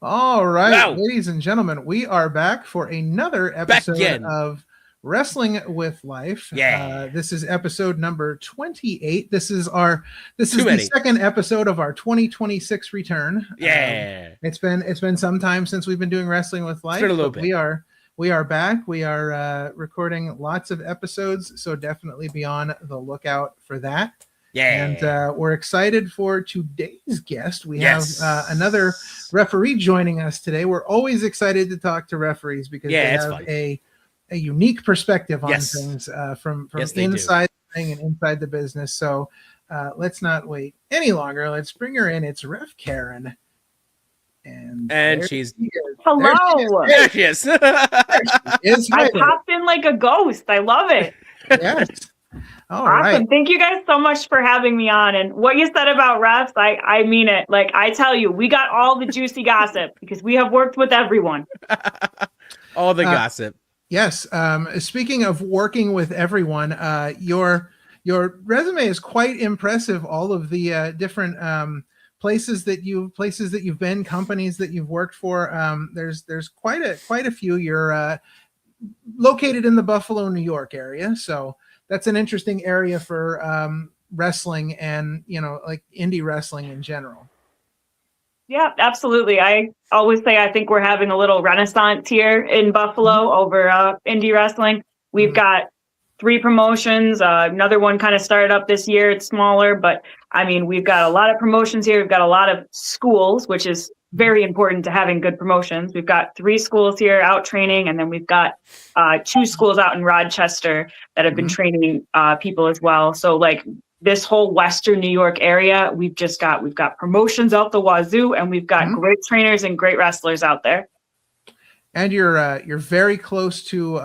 All right, Wow. ladies and gentlemen, we are back for another Back episode again. of Wrestling with Life. Yeah. This is episode number 28. This is Too the many. second episode of our 2026 return. Yeah. It's been some time since we've been doing Wrestling with Life, been a little but bit. we are back. We are recording lots of episodes, so definitely be on the lookout for that. Yeah. And we're excited for today's guest. We Yes. have another referee joining us today. We're always excited to talk to referees because Yeah, they it's have fun. a unique perspective on Yes. things from Yes, they do. inside the ring and inside the business. So let's not wait any longer. Let's bring her in. It's Ref Karen. And there she's she is. Hello. There she is. There she is. Hi I there. popped in like a ghost. I love it. Yes. All Awesome. right. Thank you guys so much for having me on. And what you said about refs, I mean it. Like, I tell you, we got all the juicy gossip because we have worked with everyone. All the gossip. Yes. Speaking of working with everyone, your resume is quite impressive. All of the different places that you've been, companies that you've worked for. There's quite a few. You're located in the Buffalo, New York area, so that's an interesting area for wrestling and like indie wrestling in general. Yeah, absolutely. I always say I think we're having a little renaissance here in Buffalo over indie wrestling. We've got 3 promotions. Another one kind of started up this year. It's smaller, but I mean, we've got a lot of promotions here. We've got a lot of schools, which is very important to having good promotions. We've got 3 schools here out training, and then we've got 2 schools out in Rochester that have been training people as well. So like this whole Western New York area, we've got promotions out the wazoo, and we've got great trainers and great wrestlers out there. And you're very close to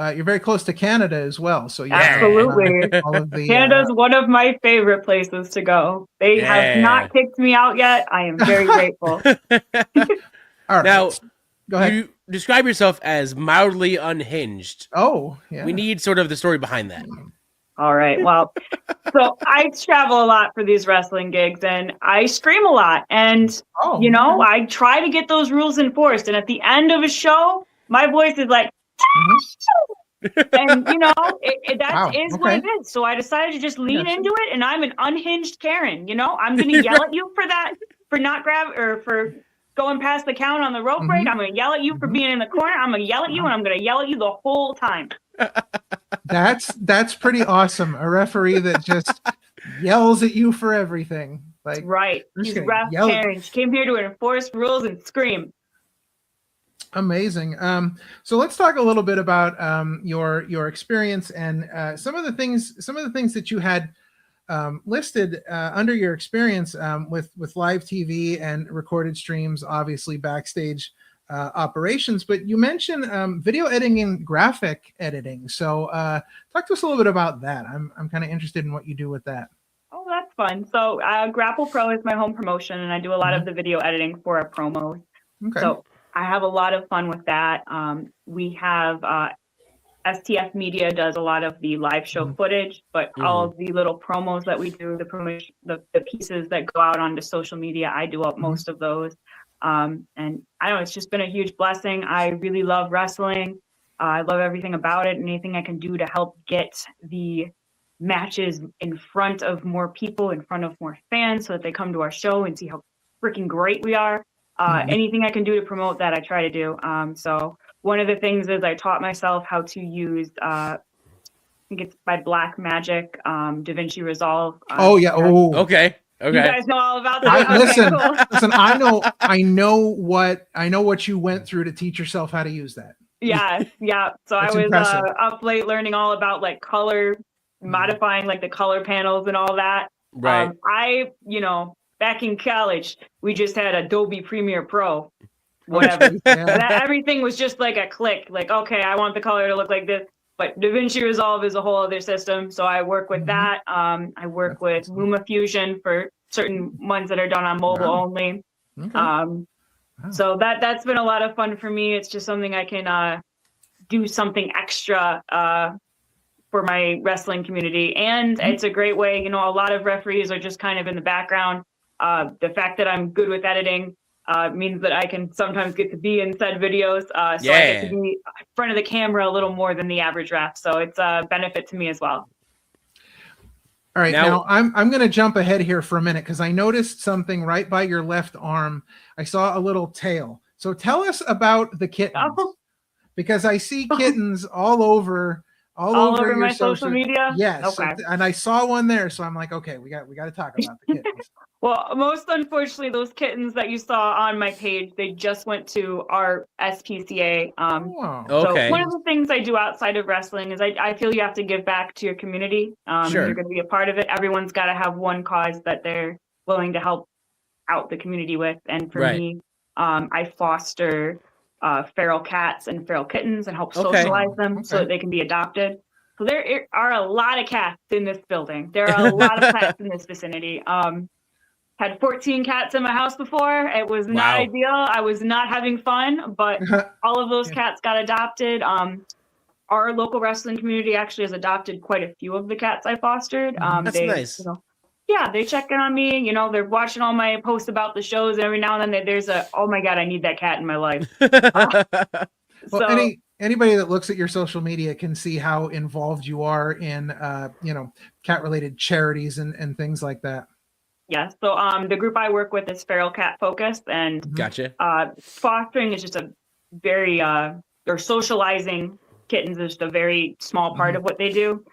Canada as well. So absolutely, all of the, Canada's one of my favorite places to go. They have not kicked me out yet. I am very grateful. All right, now, go ahead. You describe yourself as mildly unhinged. Oh, yeah. We need sort of the story behind that. All right. Well, so I travel a lot for these wrestling gigs and I scream a lot. And, I try to get those rules enforced. And at the end of a show, my voice is like, and, that is what it is. So I decided to just lean into it. And I'm an unhinged Karen. I'm going to yell at you for that, for not for going past the count on the rope break. I'm going to yell at you for being in the corner. I'm going to yell at you, and I'm going to yell at you the whole time. That's pretty awesome. A referee that just yells at you for everything. Like, right. She's Ref Karen. She came here to enforce rules and scream. Amazing. So let's talk a little bit about your experience and some of the things that you had listed under your experience with live TV and recorded streams, obviously backstage operations, but you mentioned video editing and graphic editing. So talk to us a little bit about that. I'm kind of interested in what you do with that. Oh, that's fun. So Grapple Pro is my home promotion, and I do a lot of the video editing for our promos. Okay. So I have a lot of fun with that. We have STF Media does a lot of the live show footage, but all of the little promos that we do, the pieces that go out onto social media, I do up most of those. And I don't know, it's just been a huge blessing. I really love wrestling. I love everything about it, and anything I can do to help get the matches in front of more people, in front of more fans, so that they come to our show and see how freaking great we are. Anything I can do to promote that, I try to do. So one of the things is I taught myself how to use, I think it's by Black Magic, DaVinci Resolve. Okay. You guys know all about that. Listen. I know what you went through to teach yourself how to use that. Yeah. So That's I was impressive. up late learning all about like color, modifying like the color panels and all that. Right. Back in college, we just had Adobe Premiere Pro, whatever. Everything was just like a click. Like, okay, I want the color to look like this. But DaVinci Resolve is a whole other system, so I work with that. I work with LumaFusion for certain ones that are done on mobile only. Okay. So that's been a lot of fun for me. It's just something I can do something extra for my wrestling community, and it's a great way. A lot of referees are just kind of in the background. The fact that I'm good with editing means that I can sometimes get to be in said videos. So I get to be in front of the camera a little more than the average ref. So it's a benefit to me as well. All right, now I'm going to jump ahead here for a minute because I noticed something right by your left arm. I saw a little tail. So tell us about the kittens, because I see kittens all over your my social media. Yes, okay. And I saw one there, so I'm like, okay, we got to talk about the kittens. Well, most unfortunately, those kittens that you saw on my page, they just went to our SPCA. So one of the things I do outside of wrestling is I feel you have to give back to your community. You're going to be a part of it. Everyone's got to have one cause that they're willing to help out the community with. And for me, I foster feral cats and feral kittens and help socialize them so that they can be adopted. So there are a lot of cats in this building. There are a lot of cats in this vicinity. Had 14 cats in my house before. It was not ideal. I was not having fun, but all of those cats got adopted. Our local wrestling community actually has adopted quite a few of the cats I fostered. That's nice. They check in on me. They're watching all my posts about the shows. And every now and then there's oh my God, I need that cat in my life. Well, anybody that looks at your social media can see how involved you are in, cat-related charities and things like that. Yeah. So the group I work with is feral cat focused, and gotcha. Fostering is just a very or socializing kittens is just a very small part of what they do.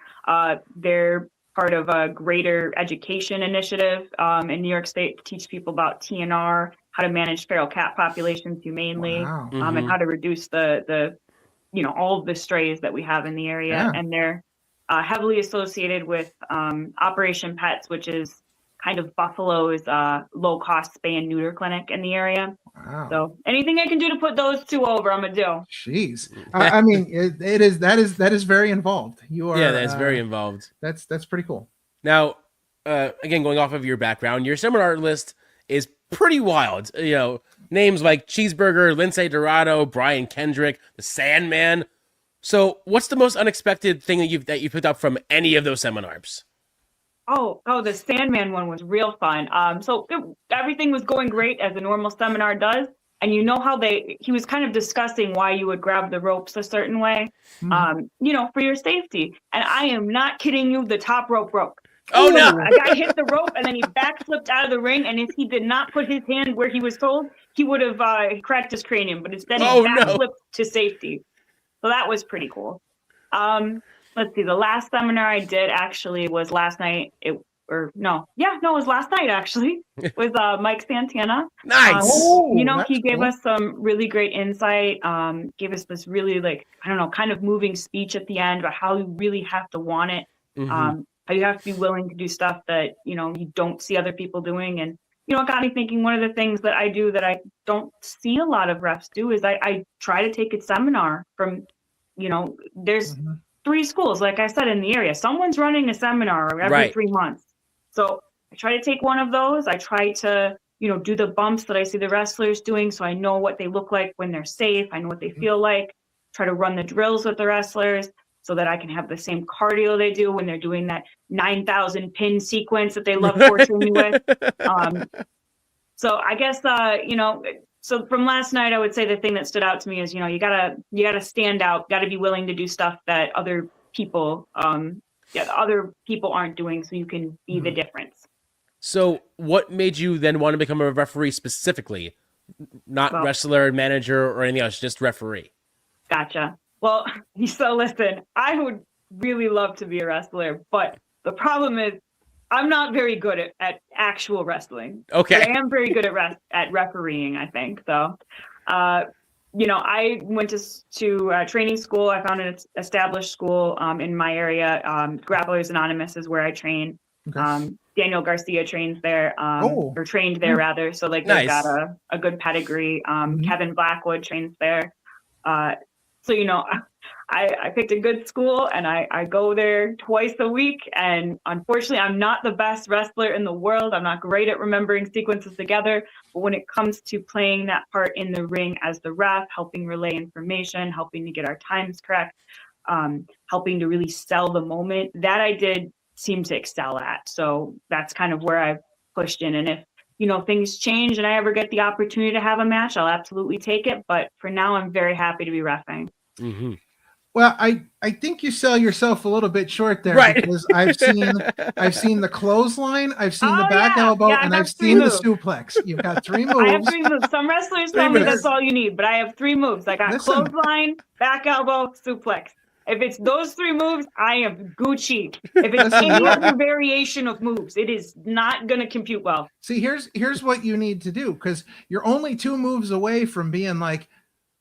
They're part of a greater education initiative in New York State to teach people about TNR, how to manage feral cat populations humanely, and how to reduce the all of the strays that we have in the area. And they're heavily associated with Operation Pets, which is kind of Buffalo's low-cost spay and neuter clinic in the area. Wow. So anything I can do to put those two over, I'm gonna do. Jeez. I mean, that is very involved. You are. Yeah, that's very involved. That's pretty cool. Now, again, going off of your background, your seminar list is pretty wild. Names like Cheeseburger, Lindsay Dorado, Brian Kendrick, the Sandman. So what's the most unexpected thing that you picked up from any of those seminars? Oh, the Sandman one was real fun. So everything was going great as a normal seminar does. And you know how he was kind of discussing why you would grab the ropes a certain way, for your safety. And I am not kidding you, the top rope broke. Oh, no. A guy hit the rope and then he backflipped out of the ring. And if he did not put his hand where he was told, he would have cracked his cranium. But instead, he backflipped to safety. So that was pretty cool. Let's see. The last seminar I did actually was last night. It was last night actually. With Mike Santana. Nice. He gave us some really great insight. Gave us this really kind of moving speech at the end about how you really have to want it. How you have to be willing to do stuff that you don't see other people doing. And it got me thinking. One of the things that I do that I don't see a lot of refs do is I try to take a seminar from. There's 3 schools, like I said, in the area. Someone's running a seminar every 3 months. So I try to take one of those. I try to, do the bumps that I see the wrestlers doing so I know what they look like when they're safe. I know what they feel like. Try to run the drills with the wrestlers so that I can have the same cardio they do when they're doing that 9,000 pin sequence that they love torturing me with. So I guess, so from last night, I would say the thing that stood out to me is, you gotta stand out, gotta be willing to do stuff that other people aren't doing, so you can be the difference. So what made you then want to become a referee specifically? Not wrestler, manager, or anything else, just referee? Gotcha. Well, so listen, I would really love to be a wrestler, but the problem is I'm not very good at actual wrestling. Okay. But I am very good at refereeing, I think. So, I went to training school. I found an established school in my area. Grapplers Anonymous is where I train. Okay. Daniel Garcia trains there, or trained there rather. So they've got a good pedigree. Kevin Blackwood trains there. I picked a good school and I go there twice a week. And unfortunately, I'm not the best wrestler in the world. I'm not great at remembering sequences together. But when it comes to playing that part in the ring as the ref, helping relay information, helping to get our times correct, helping to really sell the moment, that I did seem to excel at. So that's kind of where I've pushed in. And if things change and I ever get the opportunity to have a match, I'll absolutely take it. But for now, I'm very happy to be reffing. Mm-hmm. Well, I think you sell yourself a little bit short there, Right. because I've seen the clothesline, I've seen the Oh, back yeah. elbow, Yeah, I and have I've 3 seen moves. the suplex. You've got 3 I have moves. 3 moves. Some wrestlers Three tell me moves. that's all you need, but I have 3 moves. I got Listen. clothesline, back elbow, suplex. If it's those 3 moves, I am Gucci. If it's Listen, any other variation of moves, it is not going to compute well. See, here's what you need to do, because you're only 2 moves away from being like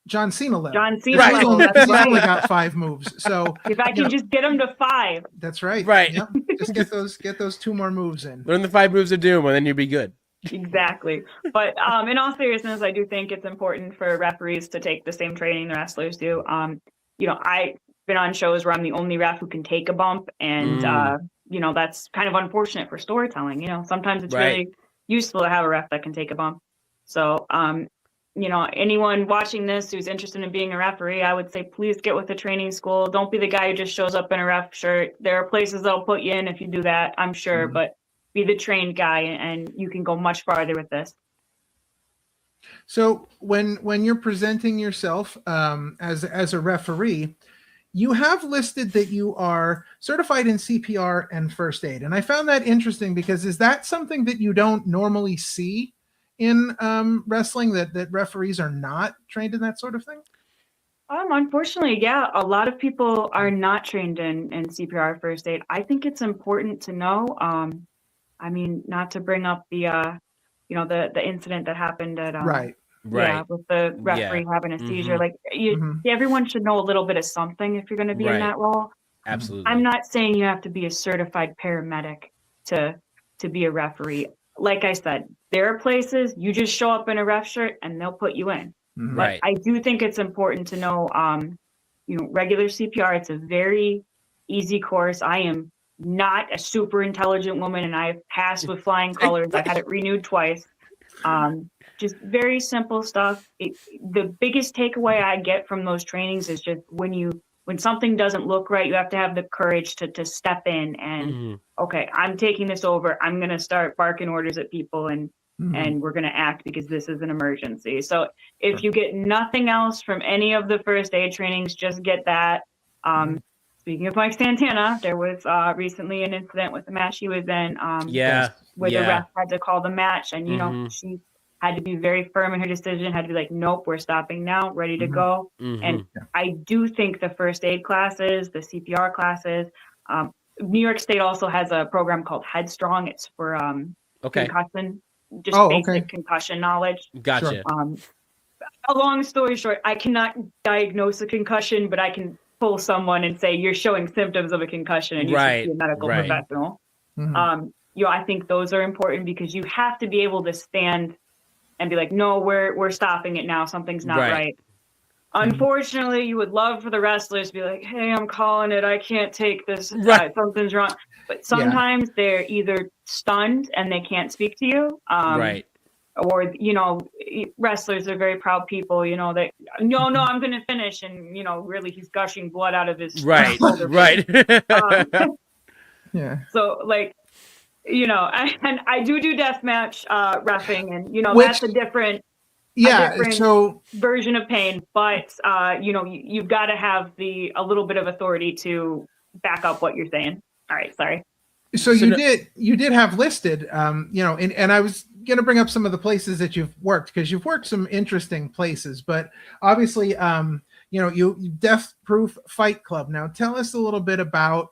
John Cena level. John Cena Right. level, He's that's only right. got 5 moves. So If I can just get him to 5. that's right. Right. Yep. Just get those 2 more moves in. Learn the 5 moves of doom, and then you'll be good. Exactly. But in all seriousness, I do think it's important for referees to take the same training the wrestlers do. I've been on shows where I'm the only ref who can take a bump, and that's kind of unfortunate for storytelling. Sometimes it's Right. really useful to have a ref that can take a bump. So anyone watching this who's interested in being a referee, I would say please get with a training school. Don't be the guy who just shows up in a ref shirt. There are places they'll put you in if you do that, I'm sure, but be the trained guy, and you can go much farther with this. So when you're presenting yourself as a referee, you have listed that you are certified in CPR and first aid, and I found that interesting, because is that something that you don't normally see in wrestling, that referees are not trained in that sort of thing? Unfortunately, yeah, a lot of people are not trained in CPR first aid. I think it's important to know. Not to bring up the incident that happened at Right. yeah, with the referee having a seizure. Like everyone should know a little bit of something if you're going to be in that role. Absolutely. I'm not saying you have to be a certified paramedic to be a referee. Like I said, there are places you just show up in a ref shirt and they'll put you in. Right. But I do think it's important to know, regular CPR. It's a very easy course. I am not a super intelligent woman, and I've passed with flying colors. I've had it renewed twice. Just very simple stuff. The biggest takeaway I get from those trainings is just when something doesn't look right, you have to have the courage to step in and okay, I'm taking this over. I'm going to start barking orders at people and we're going to act because this is an emergency. So if you get nothing else from any of the first aid trainings, just get that. Speaking of Mike Santana, there was recently an incident with the match he was in where the ref had to call the match, and she had to be very firm in her decision, had to be like, nope, we're stopping now, ready to go. And I do think the first aid classes, the CPR classes, New York State also has a program called Headstrong. It's for concussion, just basic concussion knowledge. Gotcha. A long story short, I cannot diagnose a concussion, but I can pull someone and say you're showing symptoms of a concussion and you should see a medical professional. I think those are important because you have to be able to stand and be like, no, we're stopping it now. Something's not right. Unfortunately, you would love for the wrestlers to be like, hey, I'm calling it. I can't take this. Something's wrong. But sometimes they're either stunned and they can't speak to you. Or, wrestlers are very proud people, that, no, I'm going to finish. And, really he's gushing blood out of his shoulder. So, like, and I do deathmatch reffing, and, that's a different version of pain. But, you've got to have a little bit of authority to back up what you're saying. All right, sorry. So you did have listed, and I was going to bring up some of the places that you've worked, because you've worked some interesting places, but obviously, you Death Proof Fight Club. Now tell us a little bit about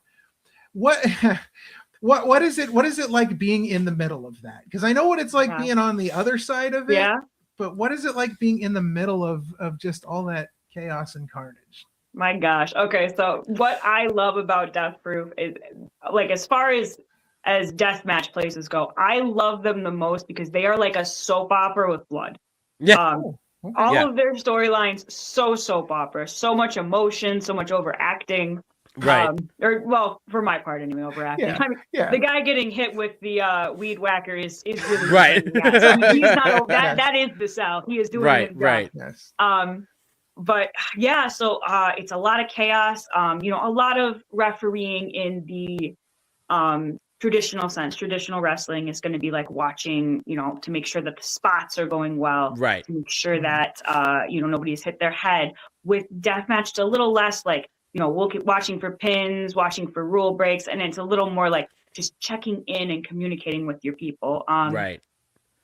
what is it like being in the middle of that? Because I know what it's like being on the other side of it, but what is it like being in the middle of just all that chaos and carnage? My gosh. Okay. So what I love about Death Proof is, like, as far as deathmatch places go, I love them the most because they are like a soap opera with blood. All of their storylines, so soap opera, so much emotion, so much overacting. For my part anyway, overacting. The guy getting hit with the weed whacker is really so he's not that is the South. He is doing his job. Yes. But yeah, so it's a lot of chaos. A lot of refereeing in the traditional sense. Traditional wrestling is going to be like watching, to make sure that the spots are going well, Right. to make sure that, nobody's hit their head. With deathmatch, it's a little less like, we'll keep watching for pins, watching for rule breaks, and it's a little more like just checking in and communicating with your people. Right.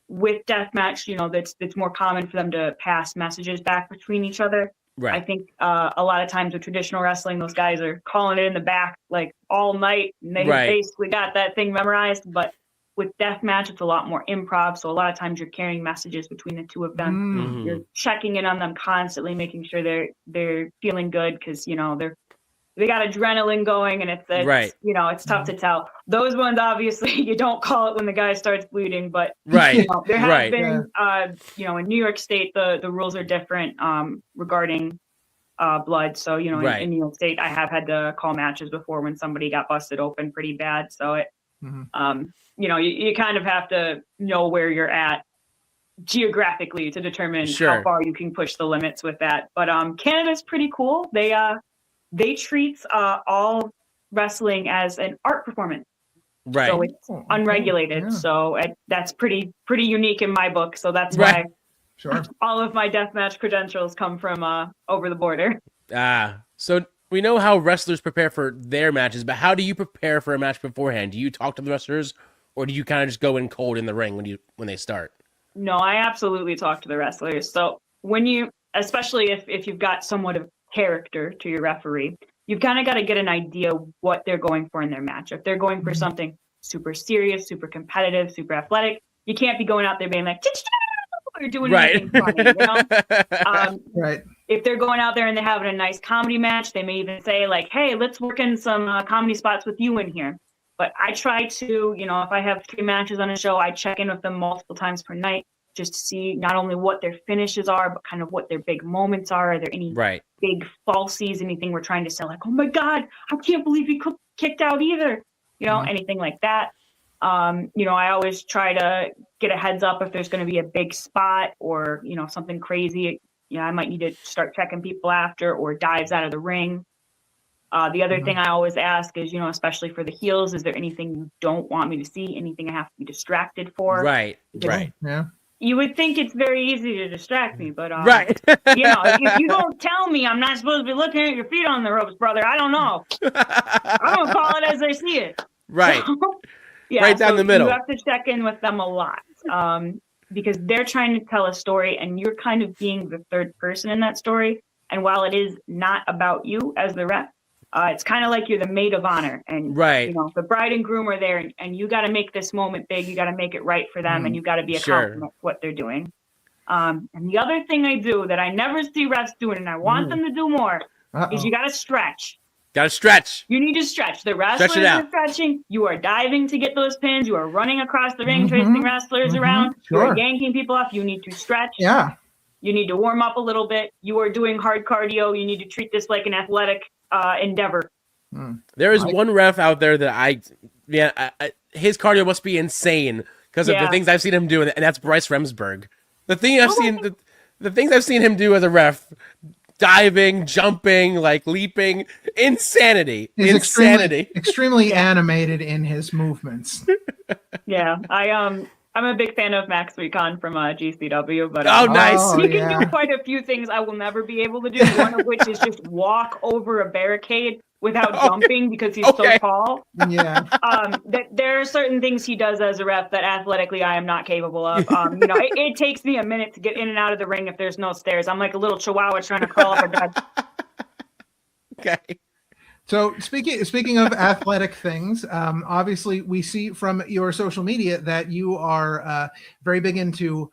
With deathmatch, it's more common for them to pass messages back between each other. Right. I think a lot of times with traditional wrestling, those guys are calling it in the back like all night, and they basically got that thing memorized. But with deathmatch, it's a lot more improv. So a lot of times you're carrying messages between the two of them. You're checking in on them constantly, making sure they're feeling good because they got adrenaline going, and it's it's tough to tell. Those ones, obviously, you don't call it when the guy starts bleeding, but there have been, in New York State, the rules are different regarding blood. So, in New York State, I have had to call matches before when somebody got busted open pretty bad. So it, you kind of have to know where you're at geographically to determine how far you can push the limits with that. But Canada's pretty cool. They treat all wrestling as an art performance. Right. So it's unregulated. Yeah. So that's pretty unique in my book. So that's why all of my deathmatch credentials come from over the border. So we know how wrestlers prepare for their matches, but how do you prepare for a match beforehand? Do you talk to the wrestlers, or do you kind of just go in cold in the ring when they start? No, I absolutely talk to the wrestlers. So especially if you've got somewhat of character to your referee, you've kind of got to get an idea what they're going for in their match. If they're going for something super serious, super competitive, super athletic, you can't be going out there being like or doing anything funny, Right. If they're going out there and they're having a nice comedy match, they may even say like, hey, let's work in some comedy spots with you in here. But I try to, if I have 3 matches on a show, I check in with them multiple times per night just to see not only what their finishes are, but kind of what their big moments are. Are there any big falsies, anything we're trying to sell? Like, oh my God, I can't believe he kicked out either. Anything like that. I always try to get a heads up if there's going to be a big spot or, something crazy. I might need to start checking people after or dives out of the ring. The other thing I always ask is, especially for the heels, is there anything you don't want me to see? Anything I have to be distracted for? Right. Yeah. You would think it's very easy to distract me, but if you don't tell me I'm not supposed to be looking at your feet on the ropes, brother, I don't know. I'm gonna call it as I see it. Right. So, right down the middle. You have to check in with them a lot because they're trying to tell a story, and you're kind of being the third person in that story. And while it is not about you as the rep, it's kind of like you're the maid of honor, and the bride and groom are there, and you got to make this moment big. You got to make it right for them, and you got to be a compliment to what they're doing. And the other thing I do that I never see refs doing, and I want them to do more, is you got to stretch. Got to stretch. You need to stretch. The wrestlers are stretching. You are diving to get those pins. You are running across the ring, chasing wrestlers around. You are yanking people off. You need to stretch. Yeah. You need to warm up a little bit. You are doing hard cardio. You need to treat this like an athletic endeavor. There is one ref out there that his cardio must be insane because of the things I've seen him do, and that's Bryce Remsburg. The things I've seen him do as a ref, diving, jumping, like leaping, insanity. He's insanity. Extremely animated in his movements. Yeah, I'm a big fan of Max Recon from GCW, but nice. He can do quite a few things I will never be able to do. One of which is just walk over a barricade without jumping because he's so tall. Yeah. There are certain things he does as a ref that athletically I am not capable of. It takes me a minute to get in and out of the ring if there's no stairs. I'm like a little chihuahua trying to crawl up a bed. Okay. So speaking of athletic things, obviously we see from your social media that you are very big into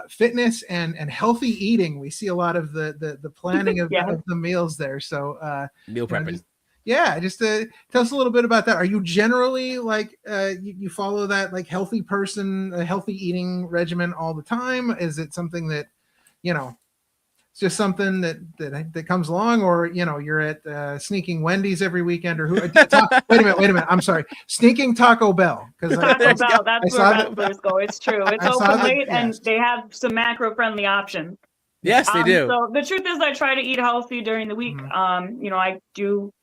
fitness and healthy eating. We see a lot of the planning of, of the meals there. So meal prepping. Just tell us a little bit about that. Are you generally like you follow that like healthy eating regimen all the time? Is it something that it's just something that comes along, or you're at Sneaking Wendy's every weekend, or wait a minute. I'm sorry, Sneaking Taco Bell, because Taco Bell. That's where wrestlers go. It's true. It's open late, and they have some macro-friendly options. Yes, they do. So the truth is, I try to eat healthy during the week. I do,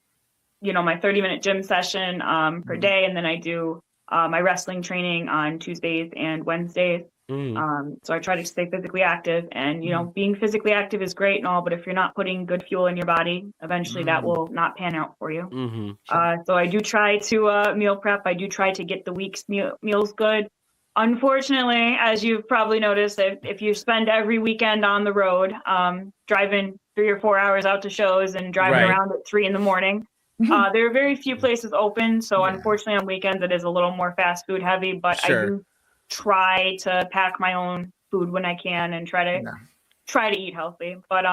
my 30-minute gym session per day, and then I do my wrestling training on Tuesdays and Wednesdays. So I try to stay physically active, and being physically active is great and all, but if you're not putting good fuel in your body, eventually that will not pan out for you. So I do try to meal prep. I do try to get the week's meals good. Unfortunately, as you've probably noticed, if you spend every weekend on the road, driving 3 or 4 hours out to shows and driving around at 3 a.m, there are very few places open. So unfortunately on weekends, it is a little more fast food heavy, but I do try to pack my own food when I can and try to eat healthy. But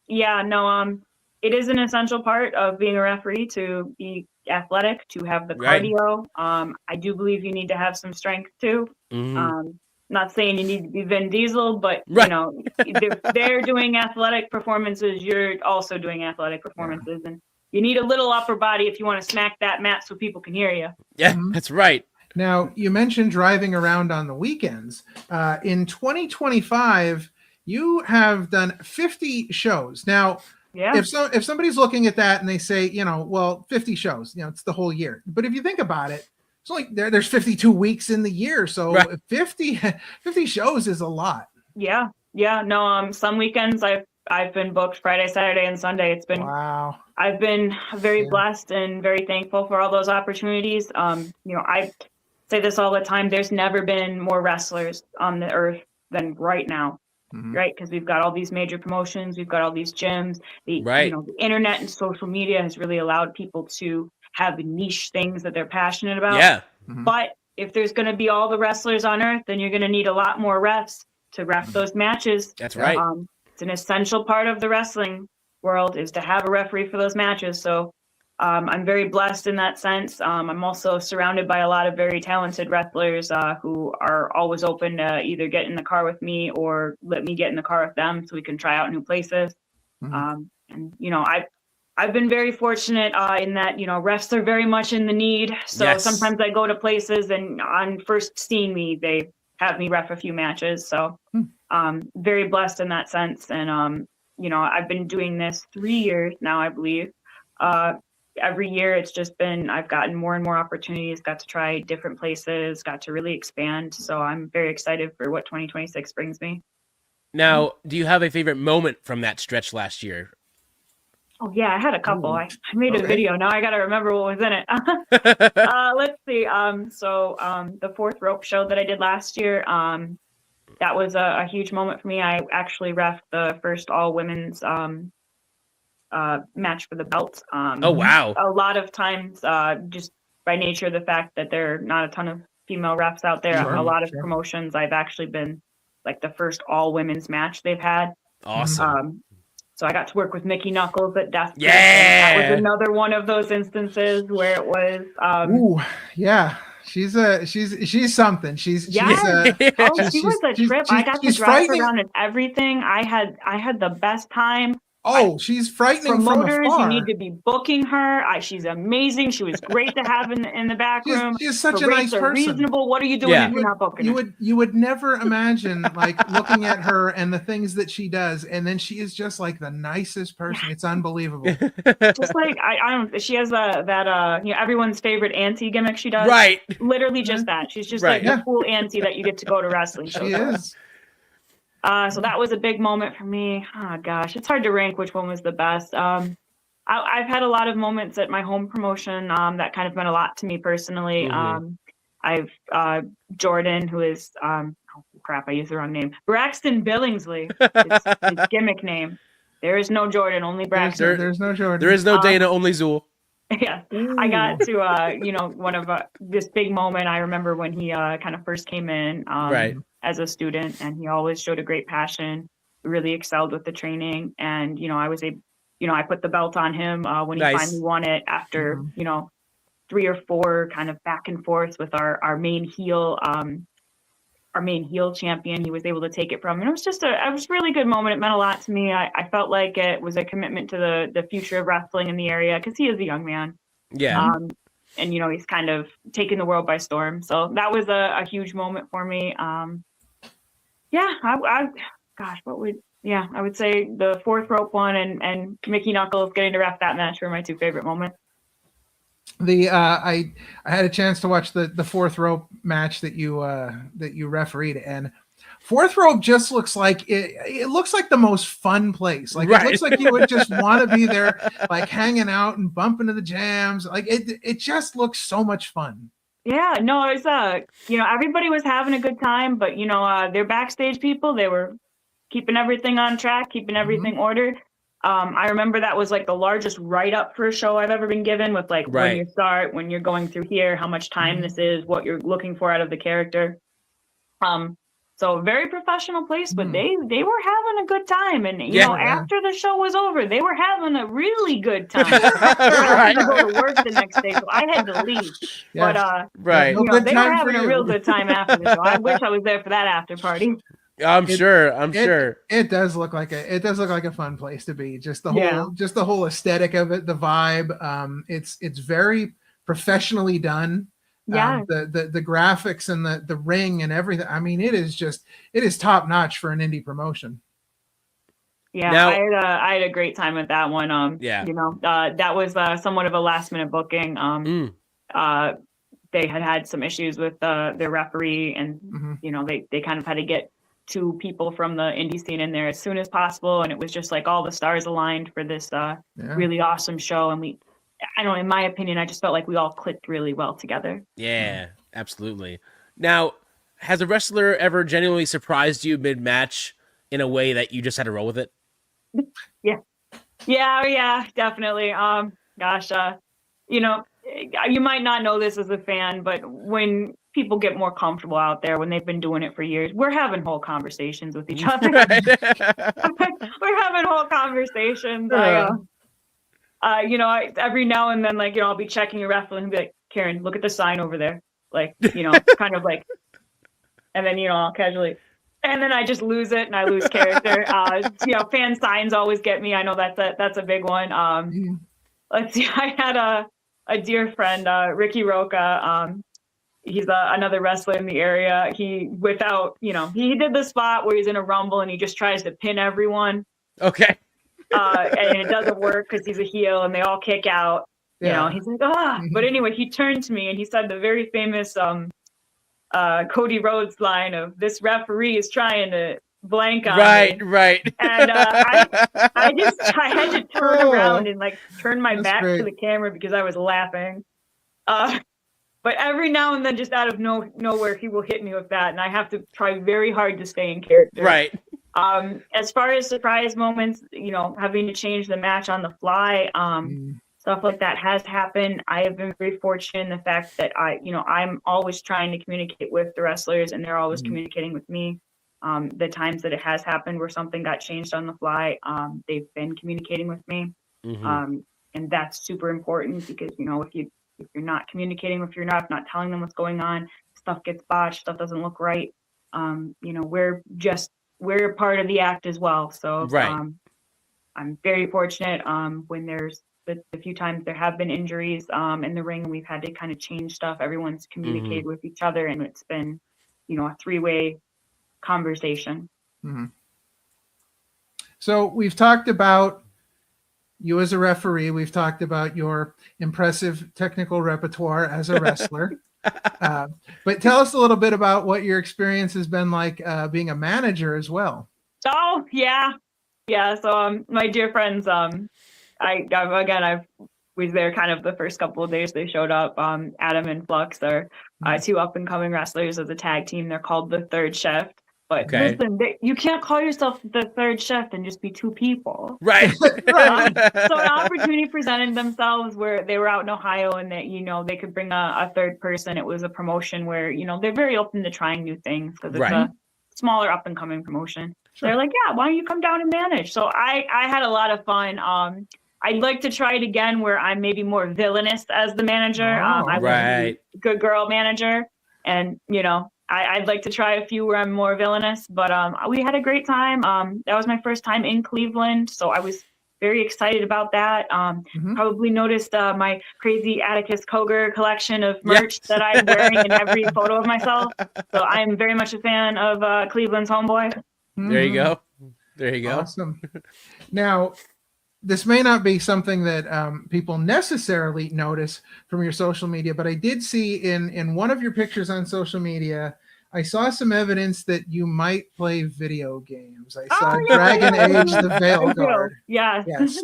it is an essential part of being a referee to be athletic, to have the cardio. I do believe you need to have some strength too. Not saying you need to be Vin Diesel, but if they're doing athletic performances, you're also doing athletic performances, and you need a little upper body if you want to smack that mat so people can hear you. Yeah, that's right. Now, you mentioned driving around on the weekends. In 2025, you have done 50 shows. Now, if somebody's looking at that and they say, 50 shows, it's the whole year. But if you think about it, it's only there's 52 weeks in the year. So 50 shows is a lot. Yeah. No, some weekends I've been booked Friday, Saturday, and Sunday. It's been wow. I've been very blessed and very thankful for all those opportunities. I say this all the time. There's never been more wrestlers on the earth than right now, right? Because we've got all these major promotions, we've got all these gyms. The internet and social media has really allowed people to have niche things that they're passionate about. Yeah. But if there's going to be all the wrestlers on earth, then you're going to need a lot more refs to ref those matches. That's right. It's an essential part of the wrestling world is to have a referee for those matches. So I'm very blessed in that sense. I'm also surrounded by a lot of very talented wrestlers who are always open to either get in the car with me or let me get in the car with them so we can try out new places. I've been very fortunate in that, refs are very much in the need. So sometimes I go to places and on first seeing me, they have me ref a few matches. So very blessed in that sense. And, I've been doing this 3 years now, I believe. Every year it's just been, I've gotten more and more opportunities, got to try different places, got to really expand. So I'm very excited for what 2026 brings me. Now, do you have a favorite moment from that stretch last year? Oh yeah, I had a couple. I made a video. Now I got to remember what was in it. Let's see. The fourth rope show that I did last year, that was a huge moment for me. I actually reffed the first all women's match for the belt. Oh wow! A lot of times, just by nature of the fact that there are not a ton of female refs out there, a lot of promotions, I've actually been like the first all women's match they've had. Awesome. So I got to work with Mickey Knuckles at Death. Yeah, that was another one of those instances where it was. She's something. She was a trip. I got to drive her around and everything. I had the best time. She's frightening promoters, from afar. You need to be booking her. She's amazing. She was great to have in the back room. She's such a nice person. Reasonable. What are you doing if you're not booking her? You would never imagine looking at her and the things that she does, and then she is just like the nicest person. It's unbelievable. Just like I don't. She has that everyone's favorite auntie gimmick. She does literally just that. She's just like the cool auntie that you get to go to wrestling shows. She is. So that was a big moment for me. Oh gosh, it's hard to rank which one was the best. I've had a lot of moments at my home promotion that kind of meant a lot to me personally. I've Jordan, who is I used the wrong name. Braxton Billingsley, his gimmick name. There is no Jordan, only Braxton. There's no Jordan. There is no Dana, only Zool. Yeah, I got to one of this big moment. I remember when he kind of first came in as a student, and he always showed a great passion, really excelled with the training, and I put the belt on him when he finally won it after 3 or 4 kind of back and forth with our main heel champion. He was able to take it from him. And it was it was a really good moment. It meant a lot to me. I felt like it was a commitment to the future of wrestling in the area, because he is a young man. Yeah. And he's kind of taken the world by storm. So that was a huge moment for me. I would say the fourth rope one and Mickey Knuckles getting to ref that match were my 2 favorite moments. I had a chance to watch the fourth rope match that you refereed, and fourth rope just looks like it looks like the most fun place. Like Right. it looks like you would just want to be there, like hanging out and bumping to the jams. Like it just looks so much fun. Yeah, no, it's everybody was having a good time, but their backstage people, they were keeping everything on track, keeping everything ordered. I remember that was like the largest write-up for a show I've ever been given, with like when you start, when you're going through here, how much time this is, what you're looking for out of the character. So very professional place, but they were having a good time, and after the show was over, they were having a really good time. I had to go to work the next day, so I had to leave. Yes. But No good they were time having for a you. real good time after the show. I wish I was there for that after party. I'm sure. It does look like a fun place to be. Just the whole aesthetic of it, the vibe. It's very professionally done. Yeah. The graphics and the ring and everything. I mean, it is top notch for an indie promotion. Yeah, Now, I had a great time with that one. That was somewhat of a last minute booking. They had some issues with their referee, and they kind of had to get two people from the indie scene in there as soon as possible, and it was just like all the stars aligned for this really awesome show. And I don't know, in my opinion, I just felt like we all clicked really well together. Yeah, absolutely. Now, has a wrestler ever genuinely surprised you mid-match in a way that you just had to roll with it? Yeah, definitely. You might not know this as a fan, but when people get more comfortable out there, when they've been doing it for years, we're having whole conversations with each other. We're having whole conversations. Every now and then, I'll be checking a wrestler and be like, Karen, look at the sign over there. Kind of like, and then, I'll casually, and then I just lose it and I lose character. Fan signs always get me. I know that's a big one. Let's see. I had a dear friend, Ricky Roca. He's another wrestler in the area. He did the spot where he's in a rumble and he just tries to pin everyone. Okay. And it doesn't work because he's a heel and they all kick out. He's like, But anyway, he turned to me and he said the very famous Cody Rhodes line of, "This referee is trying to blank on me." Right. And I had to turn around and turn my back to the camera because I was laughing. But every now and then, just out of nowhere, he will hit me with that, and I have to try very hard to stay in character. Right. As far as surprise moments, having to change the match on the fly, stuff like that has happened. I have been very fortunate in the fact that I'm always trying to communicate with the wrestlers, and they're always communicating with me. The times that it has happened where something got changed on the fly, they've been communicating with me. And that's super important because, if you're not communicating with your ref, not telling them what's going on, stuff gets botched, stuff doesn't look right. We're part of the act as well. So I'm very fortunate when there's the few times there have been injuries in the ring, and we've had to kind of change stuff. Everyone's communicated with each other, and it's been, a three-way conversation. So we've talked about you as a referee. We've talked about your impressive technical repertoire as a wrestler. But tell us a little bit about what your experience has been like being a manager as well. Oh, yeah. So my dear friends, I was there kind of the first couple of days they showed up. Adam and Flux are two up-and-coming wrestlers as a tag team. They're called the Third Shift. But listen, you can't call yourself the Third Shift and just be two people. Right. So an opportunity presented themselves where they were out in Ohio, and that, they could bring a third person. It was a promotion where, they're very open to trying new things because it's a smaller up-and-coming promotion. Sure. They're like, yeah, why don't you come down and manage? So I had a lot of fun. I'd like to try it again where I'm maybe more villainous as the manager. I was a good girl manager. And, I'd like to try a few where I'm more villainous. But we had a great time. That was my first time in Cleveland. So I was very excited about that. Probably noticed my crazy Atticus Cogar collection of merch that I'm wearing in every photo of myself. So I'm very much a fan of Cleveland's homeboy. There you go. Awesome. Now, this may not be something that people necessarily notice from your social media, but I did see in one of your pictures on social media, I saw some evidence that you might play video games. I saw yeah, Dragon Age: The I Veil do. Guard. Yes. Yes.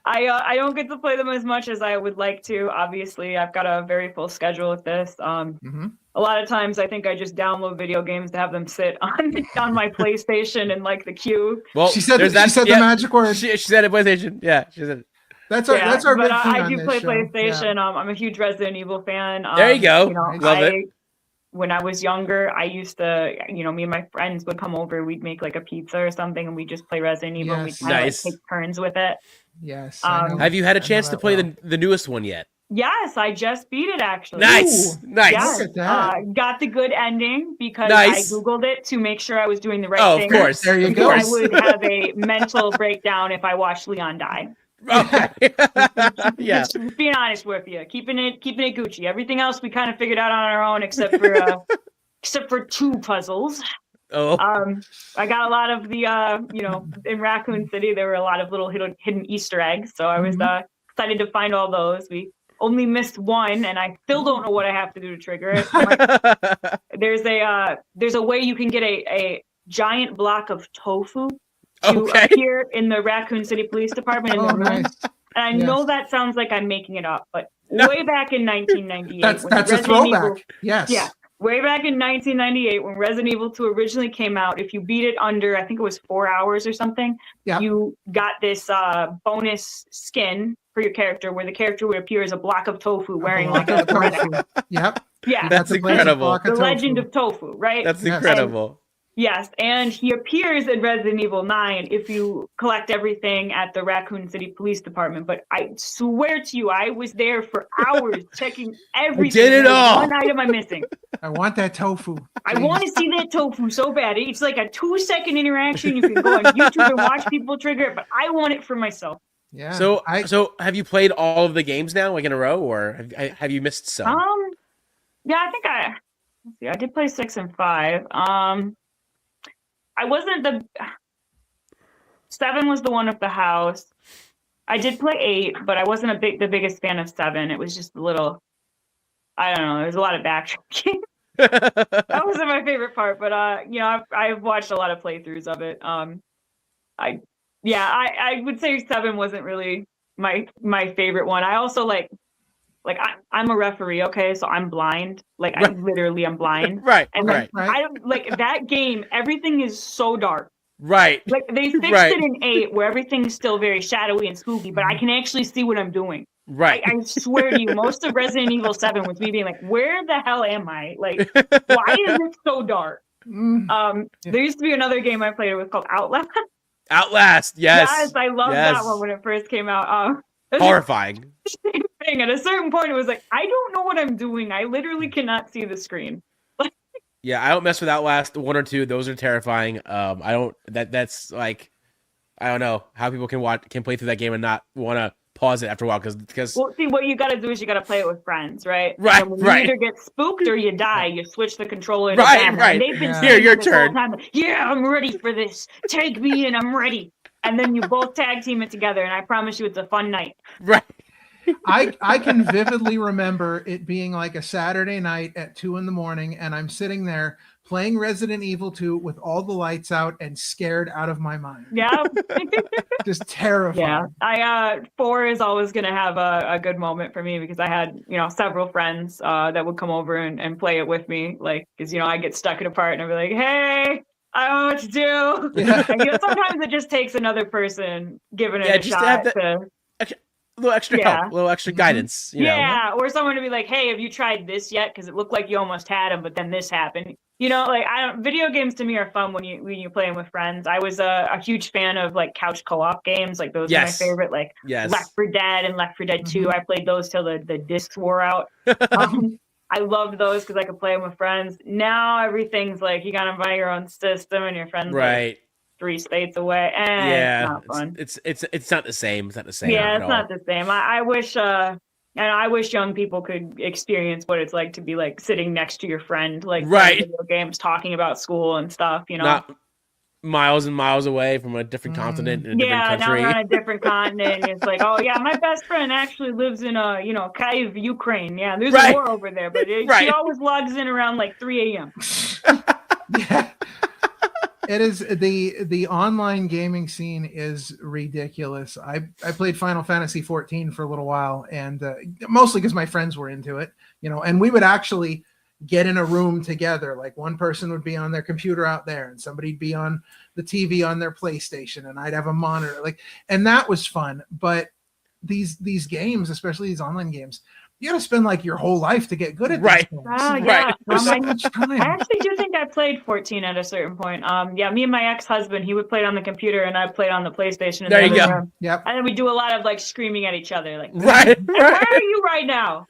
I don't get to play them as much as I would like to. Obviously, I've got a very full schedule with this. Mm-hmm. A lot of times I think I just download video games to have them sit on my PlayStation in like the queue. Well, She said there's that. she said yeah, the magic word. She said it PlayStation. Yeah, she said it. That's our but big thing I on do this play show. PlayStation. Yeah. I'm a huge Resident Evil fan. There you go. You know, Love it. When I was younger, I used to, you know, me and my friends would come over. We'd make like a pizza or something, and we'd just play Resident Evil. And we'd Yes. kind of Nice. like take turns with it. Yes. I know. Have you had a I know chance to that play well. the newest one yet? Yes, I just beat it actually. Nice, Ooh, nice. Yes, Look at that. got the good ending because Nice. I Googled it to make sure I was doing the right Oh, thing. of course. There you of go. I course. would have a mental breakdown if I watched Leon die. Okay. Yeah. Just being honest with you, keeping it Gucci. Everything else we kind of figured out on our own, except for two puzzles. Oh. I got a lot of the you know, in Raccoon City there were a lot of little hidden Easter eggs, so I was excited to find all those. We only missed one, and I still don't know what I have to do to trigger it. There's a way you can get a giant block of tofu to Okay. appear in the Raccoon City Police Department in Oh, their room. nice. And I know that sounds like I'm making it up, but No. way back in 1998, That's when a Resident throwback. Evil, Yes. yeah, way back in 1998 when Resident Evil 2 originally came out, if you beat it under, I think it was 4 hours or something, Yeah. you got this bonus skin for your character where the character would appear as a block of tofu wearing like a tofu. Yep. yeah, That's to play as a incredible. block of the legend tofu. of tofu, right? That's Yes. incredible. Yes, and he appears in Resident Evil 9 if you collect everything at the Raccoon City Police Department. But I swear to you, I was there for hours checking everything. did it There's all. One item I'm missing. I want that tofu. I want to see that tofu so bad. It's like a 2-second interaction. You can go on YouTube and watch people trigger it, but I want it for myself. Yeah. So have you played all of the games now, like in a row, or have you missed some? Yeah, I think let's see, I did play 6 and 5. I wasn't 7 was the one with the house. I did play 8, but I wasn't the biggest fan of 7. It was just a little, I don't know, there was a lot of backtracking. That wasn't my favorite part, but you know, I've watched a lot of playthroughs of it. I would say 7 wasn't really my favorite one. I also like I'm a referee, okay, so I'm blind. Like I literally am blind. Right. And right. I don't like that game. Everything is so dark. Right. Like they fixed it in 8, where everything's still very shadowy and spooky, but I can actually see what I'm doing. Right. I swear to you, most of Resident Evil 7 was me being like, "Where the hell am I? Like, why is it so dark?" There used to be another game I played. It was called Outlast. Outlast. Yes. Yes, I loved that one when it first came out. Horrifying. Same thing. At a certain point, it was like, I don't know what I'm doing. I literally cannot see the screen. Yeah, I don't mess with Outlast 1 or 2. Those are terrifying. I don't. That's like, I don't know how people can play through that game and not want to pause it after a while because. Well, see, what you got to do is you got to play it with friends, right? Right. And when right. you either get spooked or you die, you switch the controller to Right, them. right. And they've been Yeah. saying Here, your this whole turn. time, yeah, I'm ready for this. Take me in, I'm ready. And then you both tag team it together, and I promise you, it's a fun night. Right. I can vividly remember it being like a Saturday night at 2 a.m, and I'm sitting there playing Resident Evil 2 with all the lights out and scared out of my mind. Yeah. Just terrified. Yeah. 4 is always going to have a good moment for me because I had, you know, several friends that would come over and play it with me. Like, because, you know, I get stuck in a part and I'd be like, hey, I don't know what to do. Yeah. And, you know, sometimes it just takes another person giving it a just shot to have a little extra help, a little extra guidance. You know? Or someone to be like, hey, have you tried this yet? Because it looked like you almost had them, but then this happened. You know, like video games to me are fun when you play them with friends. I was a huge fan of like couch co-op games, like those are my favorite, like Left 4 Dead and Left 4 Dead 2. I played those till the discs wore out. I loved those because I could play them with friends. Now everything's like you gotta buy your own system and your friends like 3 states away. It's not fun. It's not the same. It's not the same. Yeah, it's not the same. I wish and I wish young people could experience what it's like to be like sitting next to your friend, like playing video games, talking about school and stuff, you know. miles and miles away from a different continent in a different Yeah, now country. we're on a different continent. It's like, oh yeah, my best friend actually lives in Kyiv, Ukraine. Yeah, there's a war over there, but she Right. always logs in around like 3 a.m. Yeah. It is the online gaming scene is ridiculous. I played Final Fantasy 14 for a little while, and mostly because my friends were into it, and we would actually get in a room together. Like one person would be on their computer out there, and somebody'd be on the TV on their PlayStation, and I'd have a monitor. And that was fun. But these games, especially these online games, you got to spend like your whole life to get good at Right. these games. Oh, yeah. There's so much time. I actually do think I played 14 at a certain point. Yeah, me and my ex-husband, he would play it on the computer and I played on the PlayStation. And There you go. Yep. And then we do a lot of like screaming at each other, like, Right. where are you right now?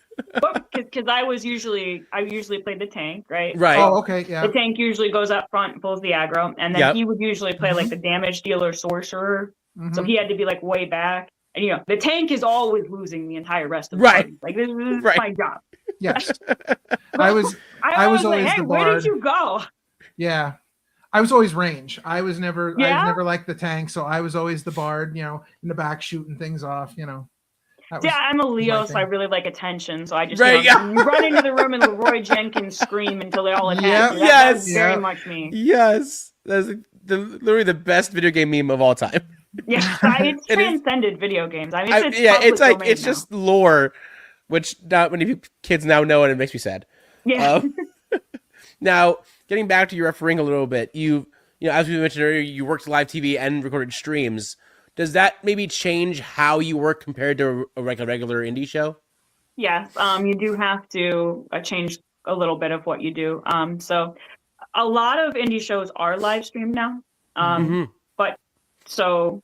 Because I usually played the tank, right? Right. Oh, okay, yeah. The tank usually goes up front and pulls the aggro, and then he would usually play like the damage dealer sorcerer. So he had to be like way back. And the tank is always losing the entire rest of the party. Like this is my job. Yes. I was always like, hey, the bard. where did you go? Yeah. I was always range. I was never like the tank, so I was always the bard, in the back shooting things off, I'm a Leo, so I really like attention. So I just Right, you run into the room and Leroy Jenkins scream until they all attack. Yep. That's very much me. Yes. That's literally the best video game meme of all time. Yeah, it's transcended video games. I mean, it's like it's just lore, which not many kids now know, and it makes me sad. Yeah. Now, getting back to your refereeing a little bit, as we mentioned earlier, you worked live TV and recorded streams. Does that maybe change how you work compared to a regular indie show? Yes, you do have to change a little bit of what you do. So a lot of indie shows are live streamed now. But so,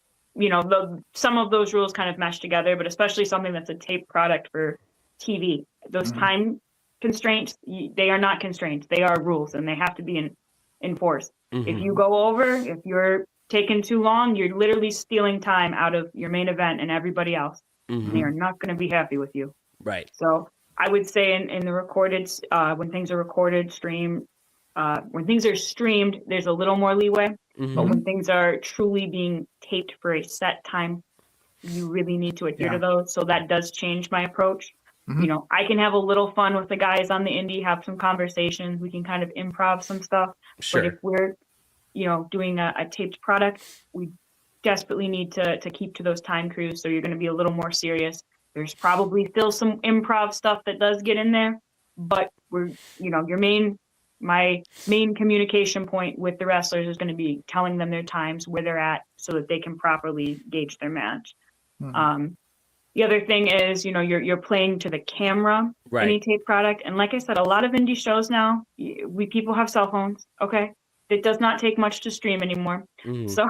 some of those rules kind of mesh together, but especially something that's a tape product for TV, those time constraints, they are not constraints. They are rules, and they have to be enforced. If you go over, if you're taking too long, you're literally stealing time out of your main event and everybody else. And they are not going to be happy with you. Right. So I would say in the recorded, when things are recorded, streamed, when things are streamed, there's a little more leeway. But when things are truly being taped for a set time, you really need to adhere to those. So that does change my approach. I can have a little fun with the guys on the indie, have some conversations. We can kind of improv some stuff. Sure. But if we're, doing a taped product, we desperately need to keep to those time crews. So you're going to be a little more serious. There's probably still some improv stuff that does get in there, but we're, my main communication point with the wrestlers is going to be telling them their times, where they're at, so that they can properly gauge their match. The other thing is, you're playing to the camera, any tape product. And like I said, a lot of indie shows now, people have cell phones. Okay. It does not take much to stream anymore. So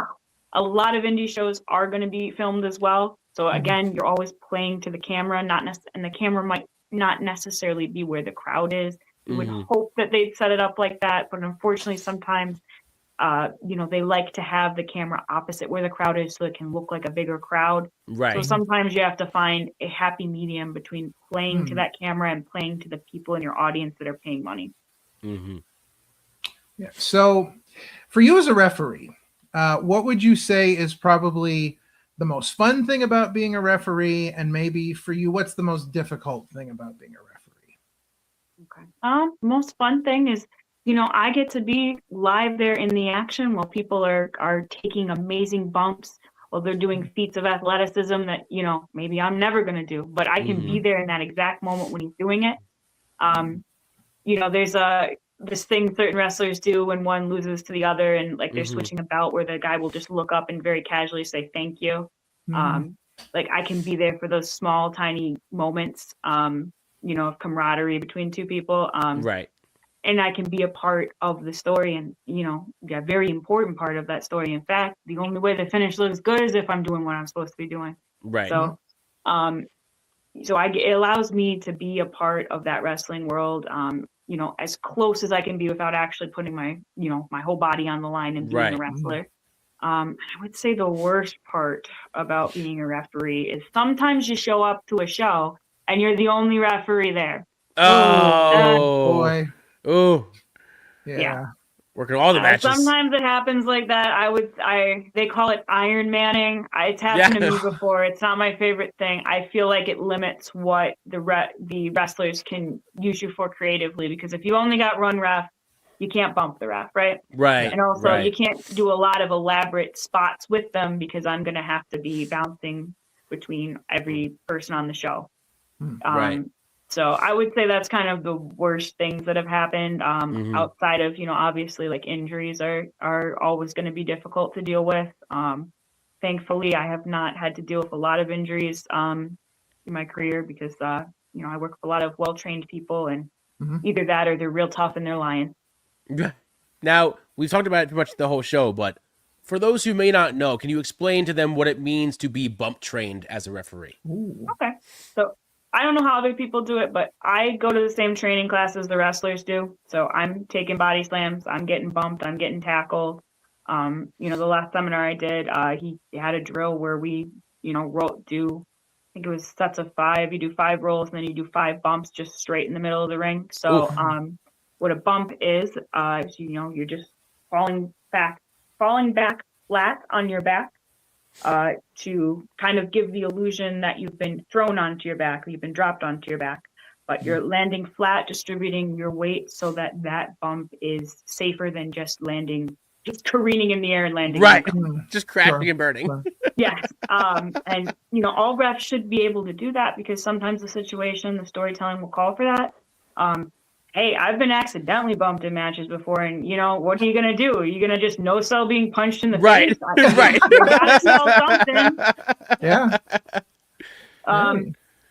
a lot of indie shows are going to be filmed as well. So again, you're always playing to the camera, and the camera might not necessarily be where the crowd is. You would hope that they'd set it up like that, but unfortunately, sometimes, they like to have the camera opposite where the crowd is, so it can look like a bigger crowd. Right. So sometimes you have to find a happy medium between playing to that camera and playing to the people in your audience that are paying money. Yeah. So, for you as a referee, what would you say is probably the most fun thing about being a referee, and maybe for you, what's the most difficult thing about being a referee? Okay. Most fun thing is, I get to be live there in the action while people are taking amazing bumps, while they're doing feats of athleticism that, maybe I'm never going to do, but I can be there in that exact moment when he's doing it. There's this thing certain wrestlers do when one loses to the other, and like they're switching a belt, where the guy will just look up and very casually say thank you. Like I can be there for those small, tiny moments, of camaraderie between two people. Right. And I can be a part of the story, and, a very important part of that story. In fact, the only way the finish looks good is if I'm doing what I'm supposed to be doing. Right. So, it allows me to be a part of that wrestling world, as close as I can be without actually putting my whole body on the line and being a wrestler. I would say the worst part about being a referee is sometimes you show up to a show and you're the only referee there. Oh, boy. Oh, yeah. Working all the matches. Sometimes it happens like that. They call it Iron Manning. It's happened to me before. It's not my favorite thing. I feel like it limits what the wrestlers can use you for creatively, because if you only got run ref, you can't bump the ref, right? Right. And also you can't do a lot of elaborate spots with them, because I'm going to have to be bouncing between every person on the show. Right. So I would say that's kind of the worst things that have happened, outside of, obviously like injuries are always going to be difficult to deal with. Thankfully, I have not had to deal with a lot of injuries in my career, because, I work with a lot of well-trained people, and either that or they're real tough and they're lying. Now, we've talked about it pretty much the whole show, but for those who may not know, can you explain to them what it means to be bump trained as a referee? Ooh. Okay. So I don't know how other people do it, but I go to the same training class as the wrestlers do. So I'm taking body slams, I'm getting bumped, I'm getting tackled. The last seminar I did, he had a drill where we, do, I think it was sets of 5. You do 5 rolls, and then you do 5 bumps just straight in the middle of the ring. So what a bump is you're just falling back flat on your back. To kind of give the illusion that you've been thrown onto your back, you've been dropped onto your back, but you're landing flat, distributing your weight so that bump is safer than just careening in the air and landing. Right, just crashing and burning. Sure. Yes, and all refs should be able to do that, because sometimes the storytelling will call for that. Hey, I've been accidentally bumped in matches before, and what are you gonna do? Are you gonna just no sell being punched in the face? Right. You gotta sell something. Yeah.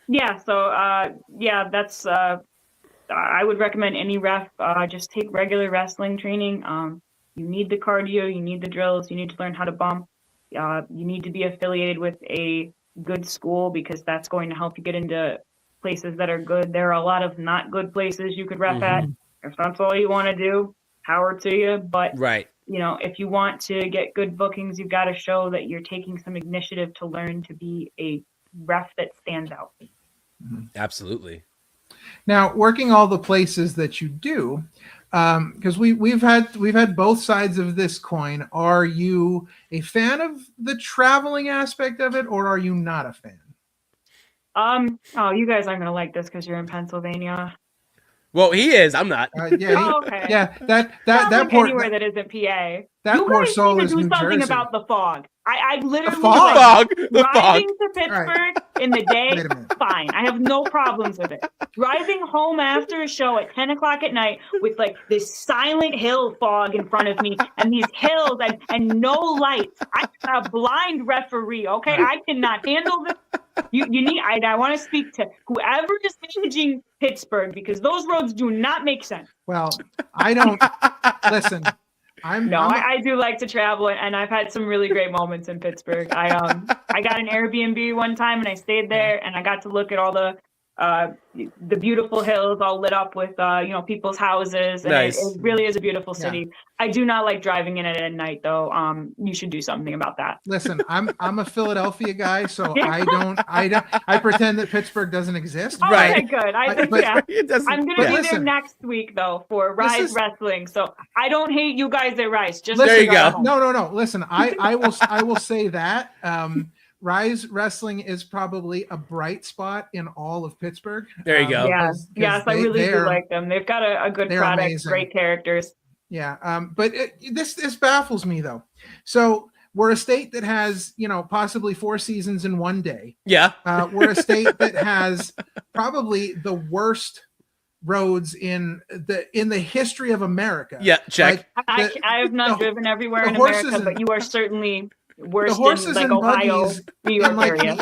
Yeah. So that's. I would recommend any ref just take regular wrestling training. You need the cardio, you need the drills, you need to learn how to bump. You need to be affiliated with a good school, because that's going to help you get into places that are good. There are a lot of not good places you could ref at. If that's all you want to do, power to you. But if you want to get good bookings, you've got to show that you're taking some initiative to learn to be a ref that stands out. Absolutely. Now, working all the places that you do, because we've had both sides of this coin. Are you a fan of the traveling aspect of it, or are you not a fan? You guys aren't gonna like this because you're in Pennsylvania. Well, he is. I'm not. Okay. Yeah, that poor anywhere that isn't PA. That you poor guys soul need is to do New something Jersey. about the fog. I literally The fog? driving to Pittsburgh Right. in the day. Wait a minute. Fine, I have no problems with it. Driving home after a show at 10 o'clock at night with like this Silent Hill fog in front of me and these hills and no lights. I'm a blind referee. Okay, I cannot handle this. You need. I want to speak to whoever is managing Pittsburgh, because those roads do not make sense. Well, I don't listen. I do like to travel, and I've had some really great moments in Pittsburgh. I got an Airbnb one time, and I stayed there, and I got to look at all the beautiful hills all lit up with people's houses, and Nice. it really is a beautiful city. I do not like driving in it at night, though. You should do something about that. Listen, I'm a Philadelphia guy, so I pretend that Pittsburgh doesn't exist. Right. Okay, good. I'm gonna be there Listen. next week though for Rise Wrestling, so I don't hate you guys at Rise. Just There you go. No. Listen, I will say that Rise Wrestling is probably a bright spot in all of Pittsburgh. There you go. Yes, I really do like them. They've got a good product, amazing. Great characters. Yeah, but this baffles me though. So we're a state that has possibly 4 seasons in one day. Yeah. We're a state that has probably the worst roads in the history of America. Yeah, check. I have not driven everywhere in America, but you are certainly worse horses than and Ohio, buggies New York area.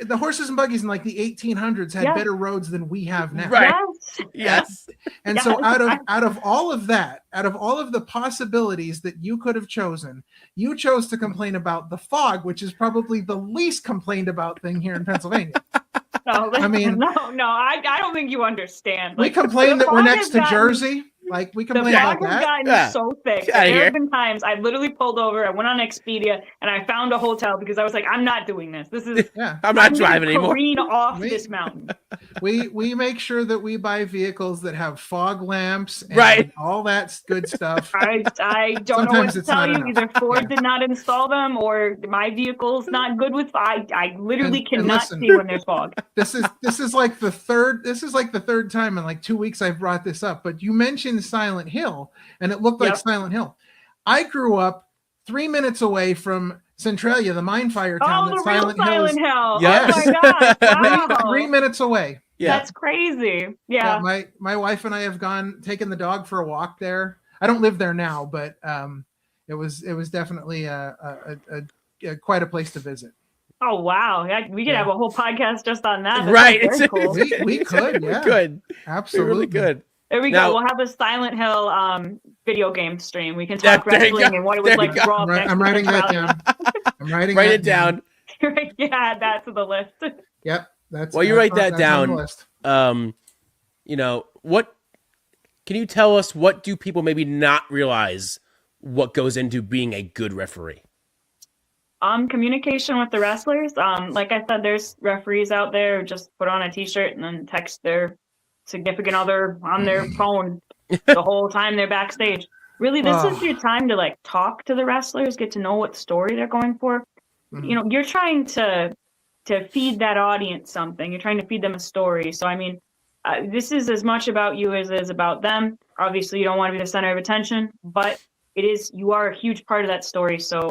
The horses and buggies in like the 1800s had better roads than we have now. Right. Yes. And so out of all of that, out of all of the possibilities that you could have chosen, you chose to complain about the fog, which is probably the least complained about thing here in Pennsylvania. No, I don't think you understand. We complain that we're next to Jersey. Like we The complain fog about has that. gotten so thick. Get outta There here. have been times I literally pulled over. I went on Expedia and I found a hotel because I was like, I'm not doing this. This is Yeah. I'm not gonna driving anymore. careen off Wait. this mountain. We make sure that we buy vehicles that have fog lamps and Right. all that good stuff. I don't know what Sometimes to it's tell not you. enough. Either Ford Yeah. did not install them or my vehicle's not good with I literally And cannot listen. see when there's fog. This is like the third time in like 2 weeks I've brought this up, but you mentioned Silent Hill and it looked like Yep. Silent Hill. I grew up 3 minutes away from Centralia, the mine fire town Oh, that the real Silent Hill is. Silent Hill. Yes. Oh my god. Wow. 3 minutes away. Yeah. That's crazy. Yeah, Yeah. my wife and I have taken the dog for a walk there. I don't live there now, but it was definitely quite a place to visit. Oh wow. Yeah, we could Yeah. have a whole podcast just on that. That's Right. Very cool. We could, yeah, Good. absolutely, Really good. There we Now- go. We'll have a Silent Hill video game stream. We can Yeah, talk there you wrestling go. and what it There was you like go. to grow up next I'm to writing that Centralia. down. I'm writing Write that it down. Yeah, add that to the list. Yep, that's. While you that's write on- that that's on the down, list. What can you tell us? What do people maybe not realize what goes into being a good referee? Communication with the wrestlers. Like I said, there's referees out there who just put on a t-shirt and then text their significant other on their phone the whole time they're backstage. Really, this is your time to like talk to the wrestlers, get to know what story they're going for. Mhm. You know, you're trying to feed that audience something. You're trying to feed them a story. So, I mean, this is as much about you as it is about them. Obviously, you don't want to be the center of attention, but you are a huge part of that story. So,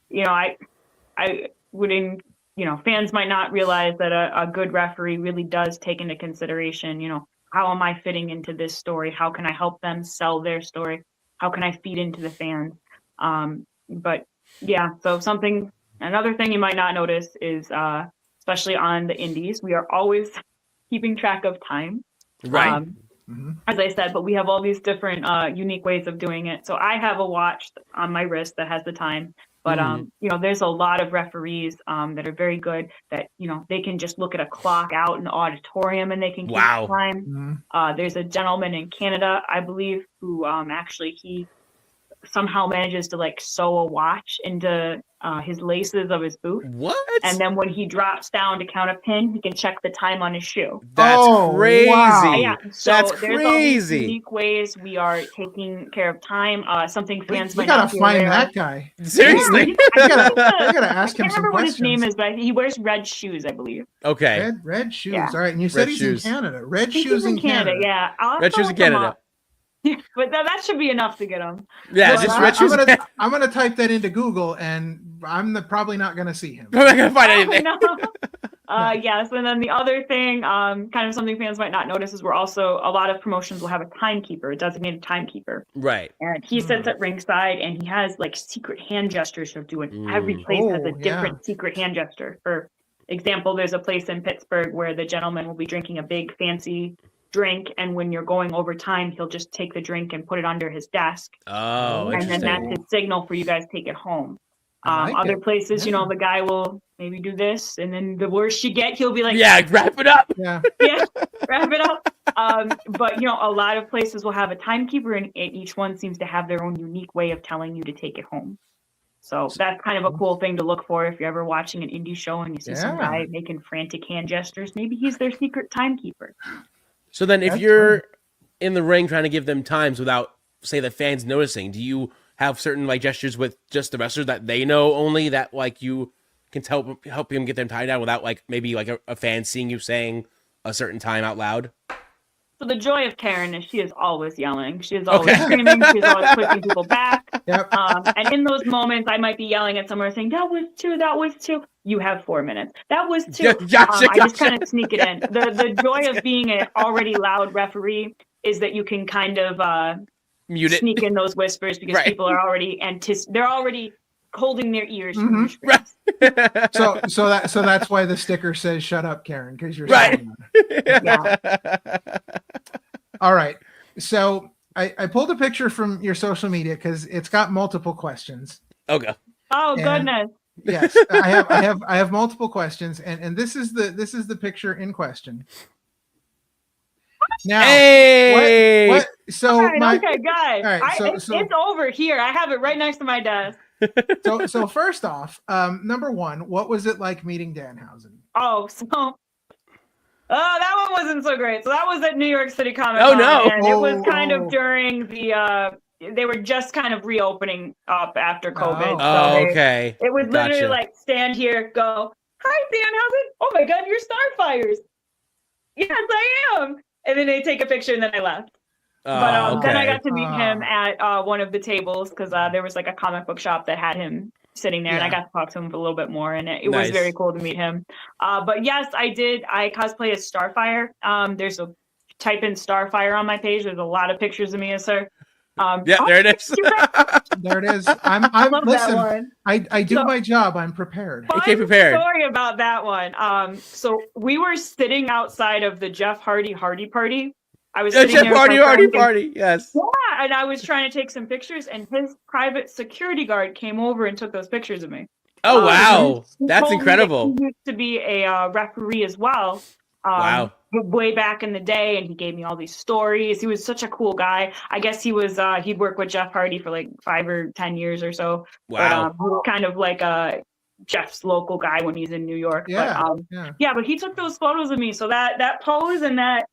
you know, I wouldn't, you know, fans might not realize that a good referee really does take into consideration, you know, how am I fitting into this story? How can I help them sell their story? How can I feed into the fans? But yeah, so another thing you might not notice is, especially on the indies, we are always keeping track of time. Right. As I said, but we have all these different unique ways of doing it. So I have a watch on my wrist that has the time. But, you know, there's a lot of referees that are very good that, you know, they can just look at a clock out in the auditorium and they can keep Wow. time. There's a gentleman in Canada, I believe, who actually he somehow manages to like sew a watch into his laces of his boot. What? And then when he drops down to count a pin, he can check the time on his shoe. That's Oh, crazy. wow. Yeah, so That's there's all these crazy. unique ways we are taking care of time. Something fans We might not gotta be find aware that of. guy. Seriously. Yeah, I gotta ask I him can't some remember what his questions. name is, but he wears red shoes, I believe. Okay. Red shoes. Yeah. All right, and you Red said he's shoes. in Canada. Red I think shoes he's in Canada. Yeah, I'll have Red to shoes in look him Canada. up. But that should be enough to get him. Yeah, Well, just I- red shoes. I'm gonna type that into Google, and I'm probably not gonna see him. I'm not gonna find anything. No. Yes, and then the other thing, kind of something fans might not notice, is we're also, a lot of promotions will have a timekeeper, a designated timekeeper. Right. And he sits at ringside and he has like secret hand gestures of doing every Mm. place has a Oh, different secret hand gesture. For example, there's a place in Pittsburgh where the gentleman will be drinking a big fancy drink, and when you're going over time, he'll just take the drink and put it under his desk. Oh, And then interesting. that's his signal for you guys to take it home. I like Other it. places, you Yeah. know, the guy will maybe do this, and then the worse you get, he'll be like, Yeah, wrap it up. Yeah. yeah, wrap it up. But you know, a lot of places will have a timekeeper, and each one seems to have their own unique way of telling you to take it home. So that's kind of a cool thing to look for if you're ever watching an indie show and you see some Yeah. guy making frantic hand gestures. Maybe he's their secret timekeeper. So then, if That's you're in the ring trying to give them times without, say, the fans noticing, do you have certain like gestures with just the wrestlers that they know only, that like you can help him get them tied down without like maybe like a fan seeing you saying a certain time out loud? So the joy of Karen is she is always yelling. She is always Okay. screaming. She's always pushing people back. Yep. And in those moments, I might be yelling at someone saying, that was two, that was two. You have 4 minutes. That was two. Gotcha, I just gotcha. kind of sneak it in. The joy of being an already loud referee is that you can kind of Mute it. sneak in those whispers because Right. people are already they're already holding their ears. for Mhm. your screams. Right. So that's why the sticker says "Shut up, Karen," because you're Right. saying that. Yeah. All right. So I pulled a picture from your social media because it's got multiple questions. Okay. Oh And- goodness. Yes, I have multiple questions, and this is the picture in question. Now, Hey! what? So All right, my okay, guys. all right, It's over here. I have it right next to my desk. so first off, number one, what was it like meeting Danhausen? Oh, so that one wasn't so great. So that was at New York City Comic Oh, Con, no. and it was kind Oh. of during the they were just kind of reopening up after COVID. Oh. Okay. It was literally Gotcha. like stand here, go, hi Danhausen. Oh my God, you're Starfires. Yes, I am. And then they take a picture, and then I left. But Oh, then I okay. got to meet him at one of the tables because there was like a comic book shop that had him sitting there, and I Yeah. got to talk to him for a little bit more, and it Nice. was very cool to meet him. But yes, I did. I cosplay as Starfire. There's a type in Starfire on my page. There's a lot of pictures of me as her. Yeah, there it is. There it is. I'm love listen. that one. I do So- my job. I'm prepared. You came prepared. Story about that one. So we were sitting outside of the Jeff Hardy Party. I was sitting Jeff there with Party, my party, friends, and- party. Yes. Yeah, and I was trying to take some pictures, and his private security guard came over and took those pictures of me. Oh, wow. He That's told me that incredible. He used to be a referee as well. Wow. Way back in the day, and he gave me all these stories. He was such a cool guy. I guess he was he'd worked with Jeff Hardy for like 5 or 10 years or so. Wow. But he was kind of like Jeff's local guy when he's in New York. Yeah. But, Yeah. but he took those photos of me. So that pose and that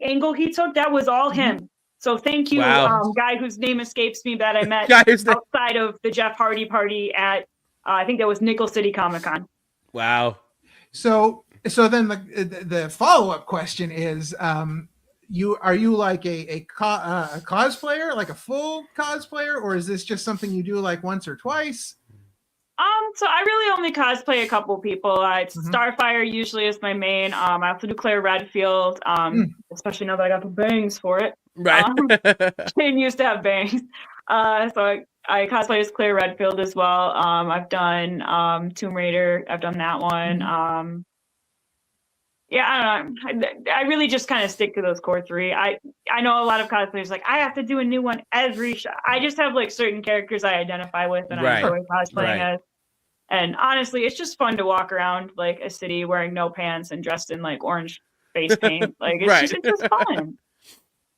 angle he took, that was all him. So thank you, Wow. guy whose name escapes me that I met Guys, outside of the Jeff Hardy party at I think that was Nickel City Comic Con. wow. So then the follow up question is, are you like a cosplayer, like a full cosplayer, or is this just something you do like once or twice? So I really only cosplay a couple people. It's Mhm. Starfire usually is my main. I also do Claire Redfield, especially now that I got the bangs for it. Right. I didn't used to have bangs. So I cosplay as Claire Redfield as well. I've done Tomb Raider. I've done that one. Yeah, I don't know. I really just kind of stick to those core three. I know a lot of cosplayers like I have to do a new one every show. I just have like certain characters I identify with and Right. I enjoy cosplaying Right. as. And honestly, it's just fun to walk around like a city wearing no pants and dressed in like orange face paint. Like it's, Right. it's just fun.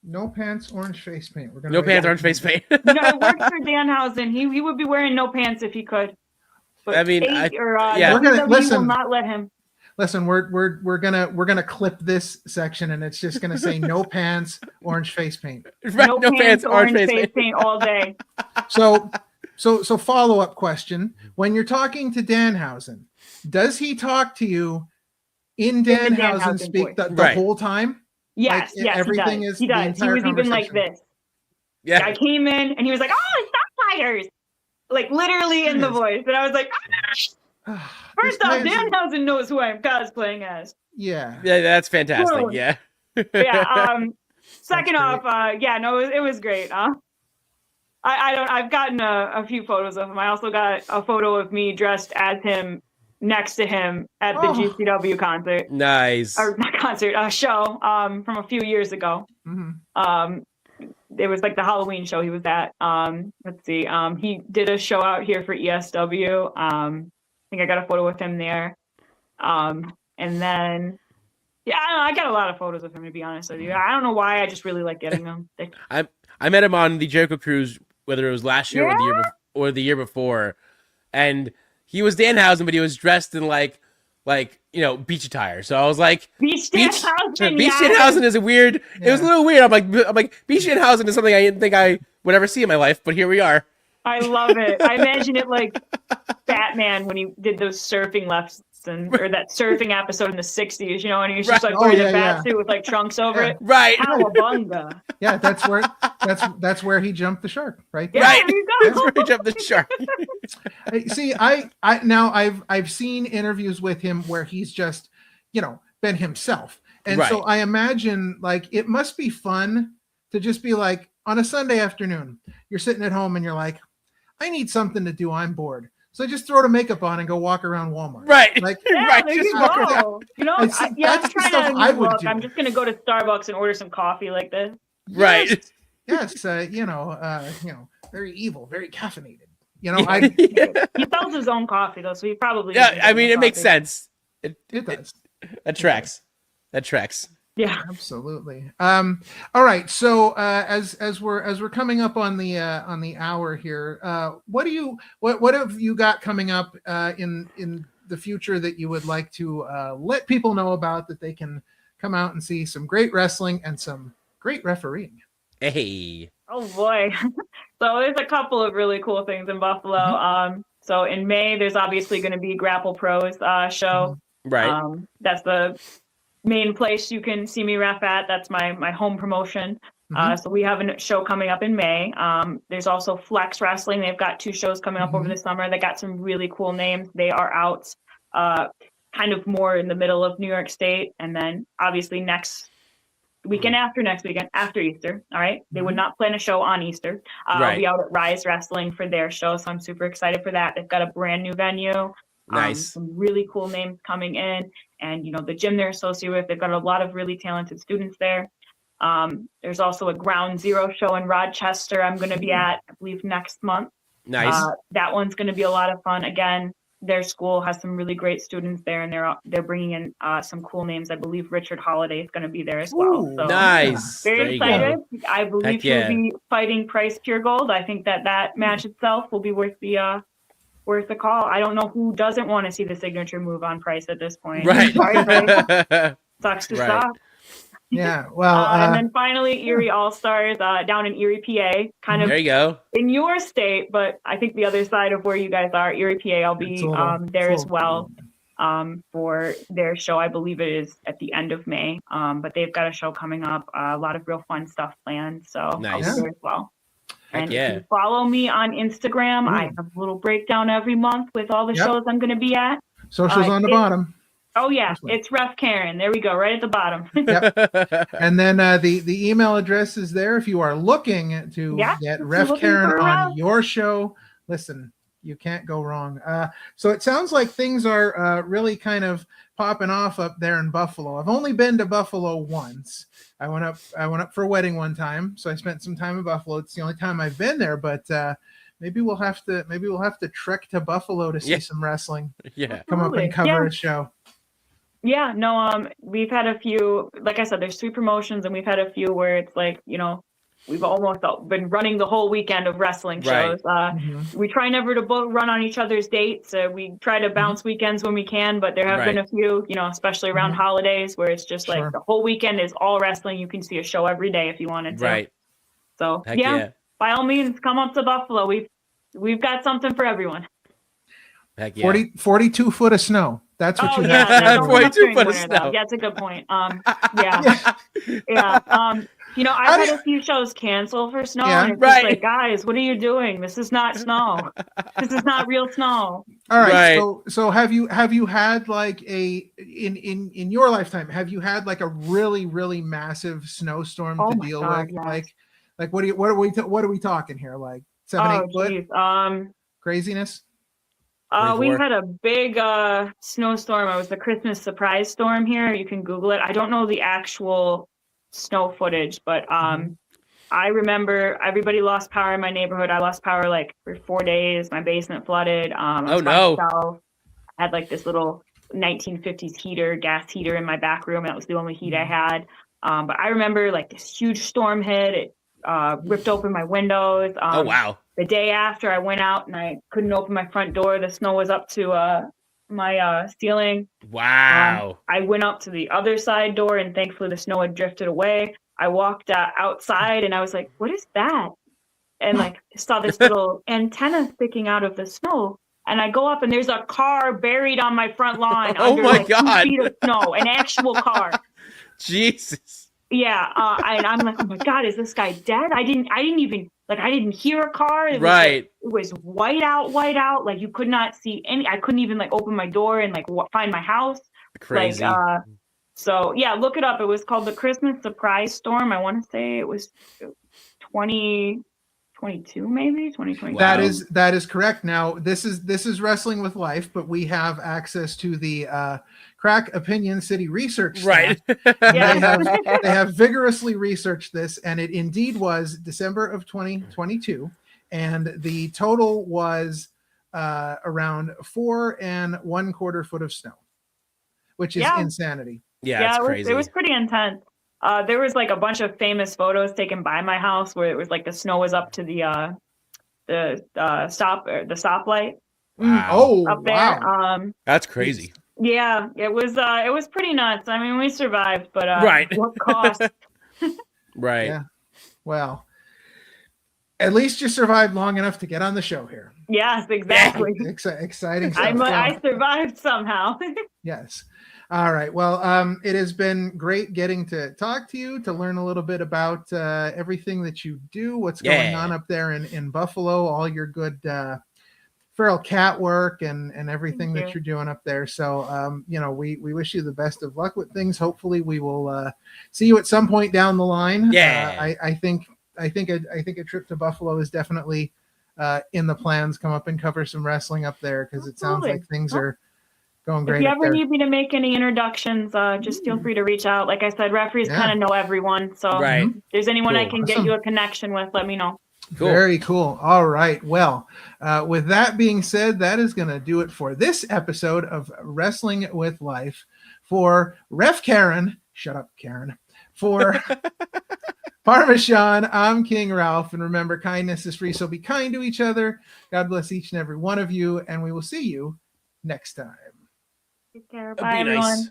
No pants, orange face paint. We're gonna No write pants, that orange down. face paint. You know, I worked for Danhausen. He would be wearing no pants if he could. But I mean, yeah. We're gonna- WW listen. will not let him. Listen, we're gonna clip this section, and it's just gonna say no pants, orange face paint. Right, no pants, orange face paint. all day. So follow up question: when you're talking to Danhausen, does he talk to you in the Danhausen Danhausen speak the Right. whole time? Yes, Like, yes, everything he does. is He the does. He entire was even like conversation. this. Yeah. I came in and he was like, "Oh, it's Starfires!" Like literally in the Yes. voice, and I was like, First off, Danhausen knows who I'm cosplaying as. Yeah. Yeah, that's fantastic. Whoa. Yeah. Yeah. Second That's off, it was great. I've gotten a few photos of him. I also got a photo of me dressed as him next to him at the Oh. GCW concert. Nice. Or not concert, a show from a few years ago. Mhm. It was like the Halloween show he was at. Let's see. He did a show out here for ESW. I think I got a photo with him there. And then, yeah, I don't know, I got a lot of photos of him, to be honest with you. I don't know why. I just really like getting them. I met him on the Jericho Cruise, whether it was last year or the year before, and he was Danhausen, but he was dressed in like beach attire. So I was like, Beach Beach Danhausen. Danhausen is a weird. It was a Yeah. little weird. I'm like Beach Danhausen is something I didn't think I would ever see in my life, but here we are. I love it. I imagine it like Batman when he did those surfing lefts or that surfing episode in the 60s, you know, and he was just Right. like wearing Oh, a yeah, bat suit with like trunks over Yeah. it. Right. Cowabunga. Yeah, that's where he jumped the shark, right? Yeah, Right. there you That's go. where he jumped the shark. See, I've seen interviews with him where he's just, been himself. And so Right. I imagine like it must be fun to just be like on a Sunday afternoon, you're sitting at home and you're like, I need something to do. I'm bored. So just throw the makeup on and go walk around Walmart. Right. Like, Yeah, Right, there just you walk around. go. You know, That's- I'm that's the trying stuff out a I new would look. do. I'm just gonna go to Starbucks and order some coffee like this. Right. yes, very evil, very caffeinated. I Yeah. He sells his own coffee though, so he probably Yeah, doesn't I get mean, no it makes coffee. sense. it does. That tracks. That tracks. Yeah. Absolutely. All right. So as we're coming up on the hour here, what have you got coming up in the future that you would like to let people know about, that they can come out and see some great wrestling and some great refereeing? Hey. Oh boy. So there's a couple of really cool things in Buffalo. So in May, there's obviously going to be Grapple Pros show. Right. That's the main place you can see me ref at. That's my home promotion. So we have a show coming up in May. There's also Flex Wrestling. They've got 2 shows coming up over the summer. They got some really cool names. They are out kind of more in the middle of New York State. And then obviously next weekend after Easter. All right. They would not plan a show on Easter. I'll be out at Rise Wrestling for their show. So I'm super excited for that. They've got a brand new venue. Nice. Some really cool names coming in, and the gym they're associated with, they've got a lot of really talented students there. There's also a Ground Zero show in Rochester I'm going to be at, I believe, next month. Nice. That one's going to be a lot of fun. Again, their school has some really great students there, and they're bringing in some cool names. I believe Richard Holiday is going to be there as well. Ooh, So nice. very excited. I believe Heck he'll be fighting Price Pure Gold. I think that match itself will be worth the call. I don't know who doesn't want to see the signature move on Price at this point. Right. Sorry, Price. Sucks to Right. stop. Yeah. Well, and then finally, Erie All Stars down in Erie, PA, kind of There you go. in your state, but I think the other side of where you guys are, Erie, PA. I'll be there as well for their show. I believe it is at the end of May, but they've got a show coming up. A lot of real fun stuff planned, so Nice. I'll be there as well. And yeah. if you follow me on Instagram, I have a little breakdown every month with all the shows I'm going to be at. Socials on the bottom. Oh, yeah. It's Ref Karen. There we go. Right at the bottom. Yep. And then the email address is there if you are looking to get Ref Karen on your show. Listen, you can't go wrong. So it sounds like things are really kind of popping off up there in Buffalo. I've only been to Buffalo once. I went up for a wedding one time, so I spent some time in Buffalo. It's the only time I've been there, but maybe we'll have to trek to Buffalo to see some wrestling. Yeah. Come up and cover a show. Yeah, no, we've had a few, like I said, there's 3 promotions, and we've had a few where it's like, we've almost been running the whole weekend of wrestling shows. We try never to run on each other's dates. We try to bounce weekends when we can, but there have been a few, especially around holidays, where it's just like the whole weekend is all wrestling. You can see a show every day if you wanted to. Right. So Heck by all means, come up to Buffalo. We've got something for everyone. Heck yeah. 42 foot of snow. That's what you have. Yeah, 42 foot of snow. That's a good point. Yeah. I've had a few shows cancel for snow, and it's just like, guys, what are you doing? This is not snow. This is not real snow. All right. So have you had like in your lifetime, have you had like a really, really massive snowstorm to deal with? Yes. Like what are we talking here? Like 7-8 foot? Geez. Craziness? We had a big snowstorm. It was the Christmas surprise storm here. You can Google it. I don't know the actual snow footage, but I remember everybody lost power in my neighborhood. I lost power like for 4 days. My basement flooded. Oh no! I had like this little 1950s gas heater in my back room. That was the only heat I had. But I remember like this huge storm hit. It ripped open my windows. Oh wow! The day after, I went out and I couldn't open my front door. The snow was up to my ceiling. Wow. I went up to the other side door, and thankfully the snow had drifted away. I walked outside and I was like, what is that? And like saw this little antenna sticking out of the snow. And I go up and there's a car buried on my front lawn under like 2 feet of snow, an actual car. Jesus. Yeah. And I'm like, oh my God, is this guy dead? I didn't even I didn't hear a car. It was white out. Like you could not see I couldn't even like open my door and like find my house. Crazy. So yeah, look it up. It was called the Christmas surprise storm. I want to say it was 2022, maybe 2020. Wow. That is correct. Now this is Wrestling with Life, but we have access to the Crack Opinion City research staff. They have vigorously researched this, and it indeed was December of 2022, and the total was around 4 1/4 foot of snow, which is insanity. Yeah, it's crazy. It was pretty intense. There was like a bunch of famous photos taken by my house where it was like the snow was up to the stoplight Wow. Oh, up there. wow. That's crazy. Yeah, it was pretty nuts. I mean, we survived, but Right. what cost? Right. Yeah. Well, at least you survived long enough to get on the show here. Yes, exactly. Exciting stuff. I survived somehow. Yes. All right. Well, it has been great getting to talk to you, to learn a little bit about everything that you do, what's going on up there in Buffalo, all your good feral cat work and everything that you're doing up there. So, we wish you the best of luck with things. Hopefully we will see you at some point down the line. Yeah. I think a trip to Buffalo is definitely in the plans. Come up and cover some wrestling up there, because it sounds like things are going great. If you up ever there. need me to make any introductions, just feel free to reach out. Like I said, referees kind of know everyone. So Right. if there's anyone I Cool. can get you a connection with, let me know. Cool. Very cool. All right. Well, with that being said, that is going to do it for this episode of Wrestling with Life. For Ref Karen, shut up, Karen. For Parma Sean, I'm King Ralph. And remember, kindness is free, so be kind to each other. God bless each and every one of you, and we will see you next time. Take care. Be Bye, everyone. nice.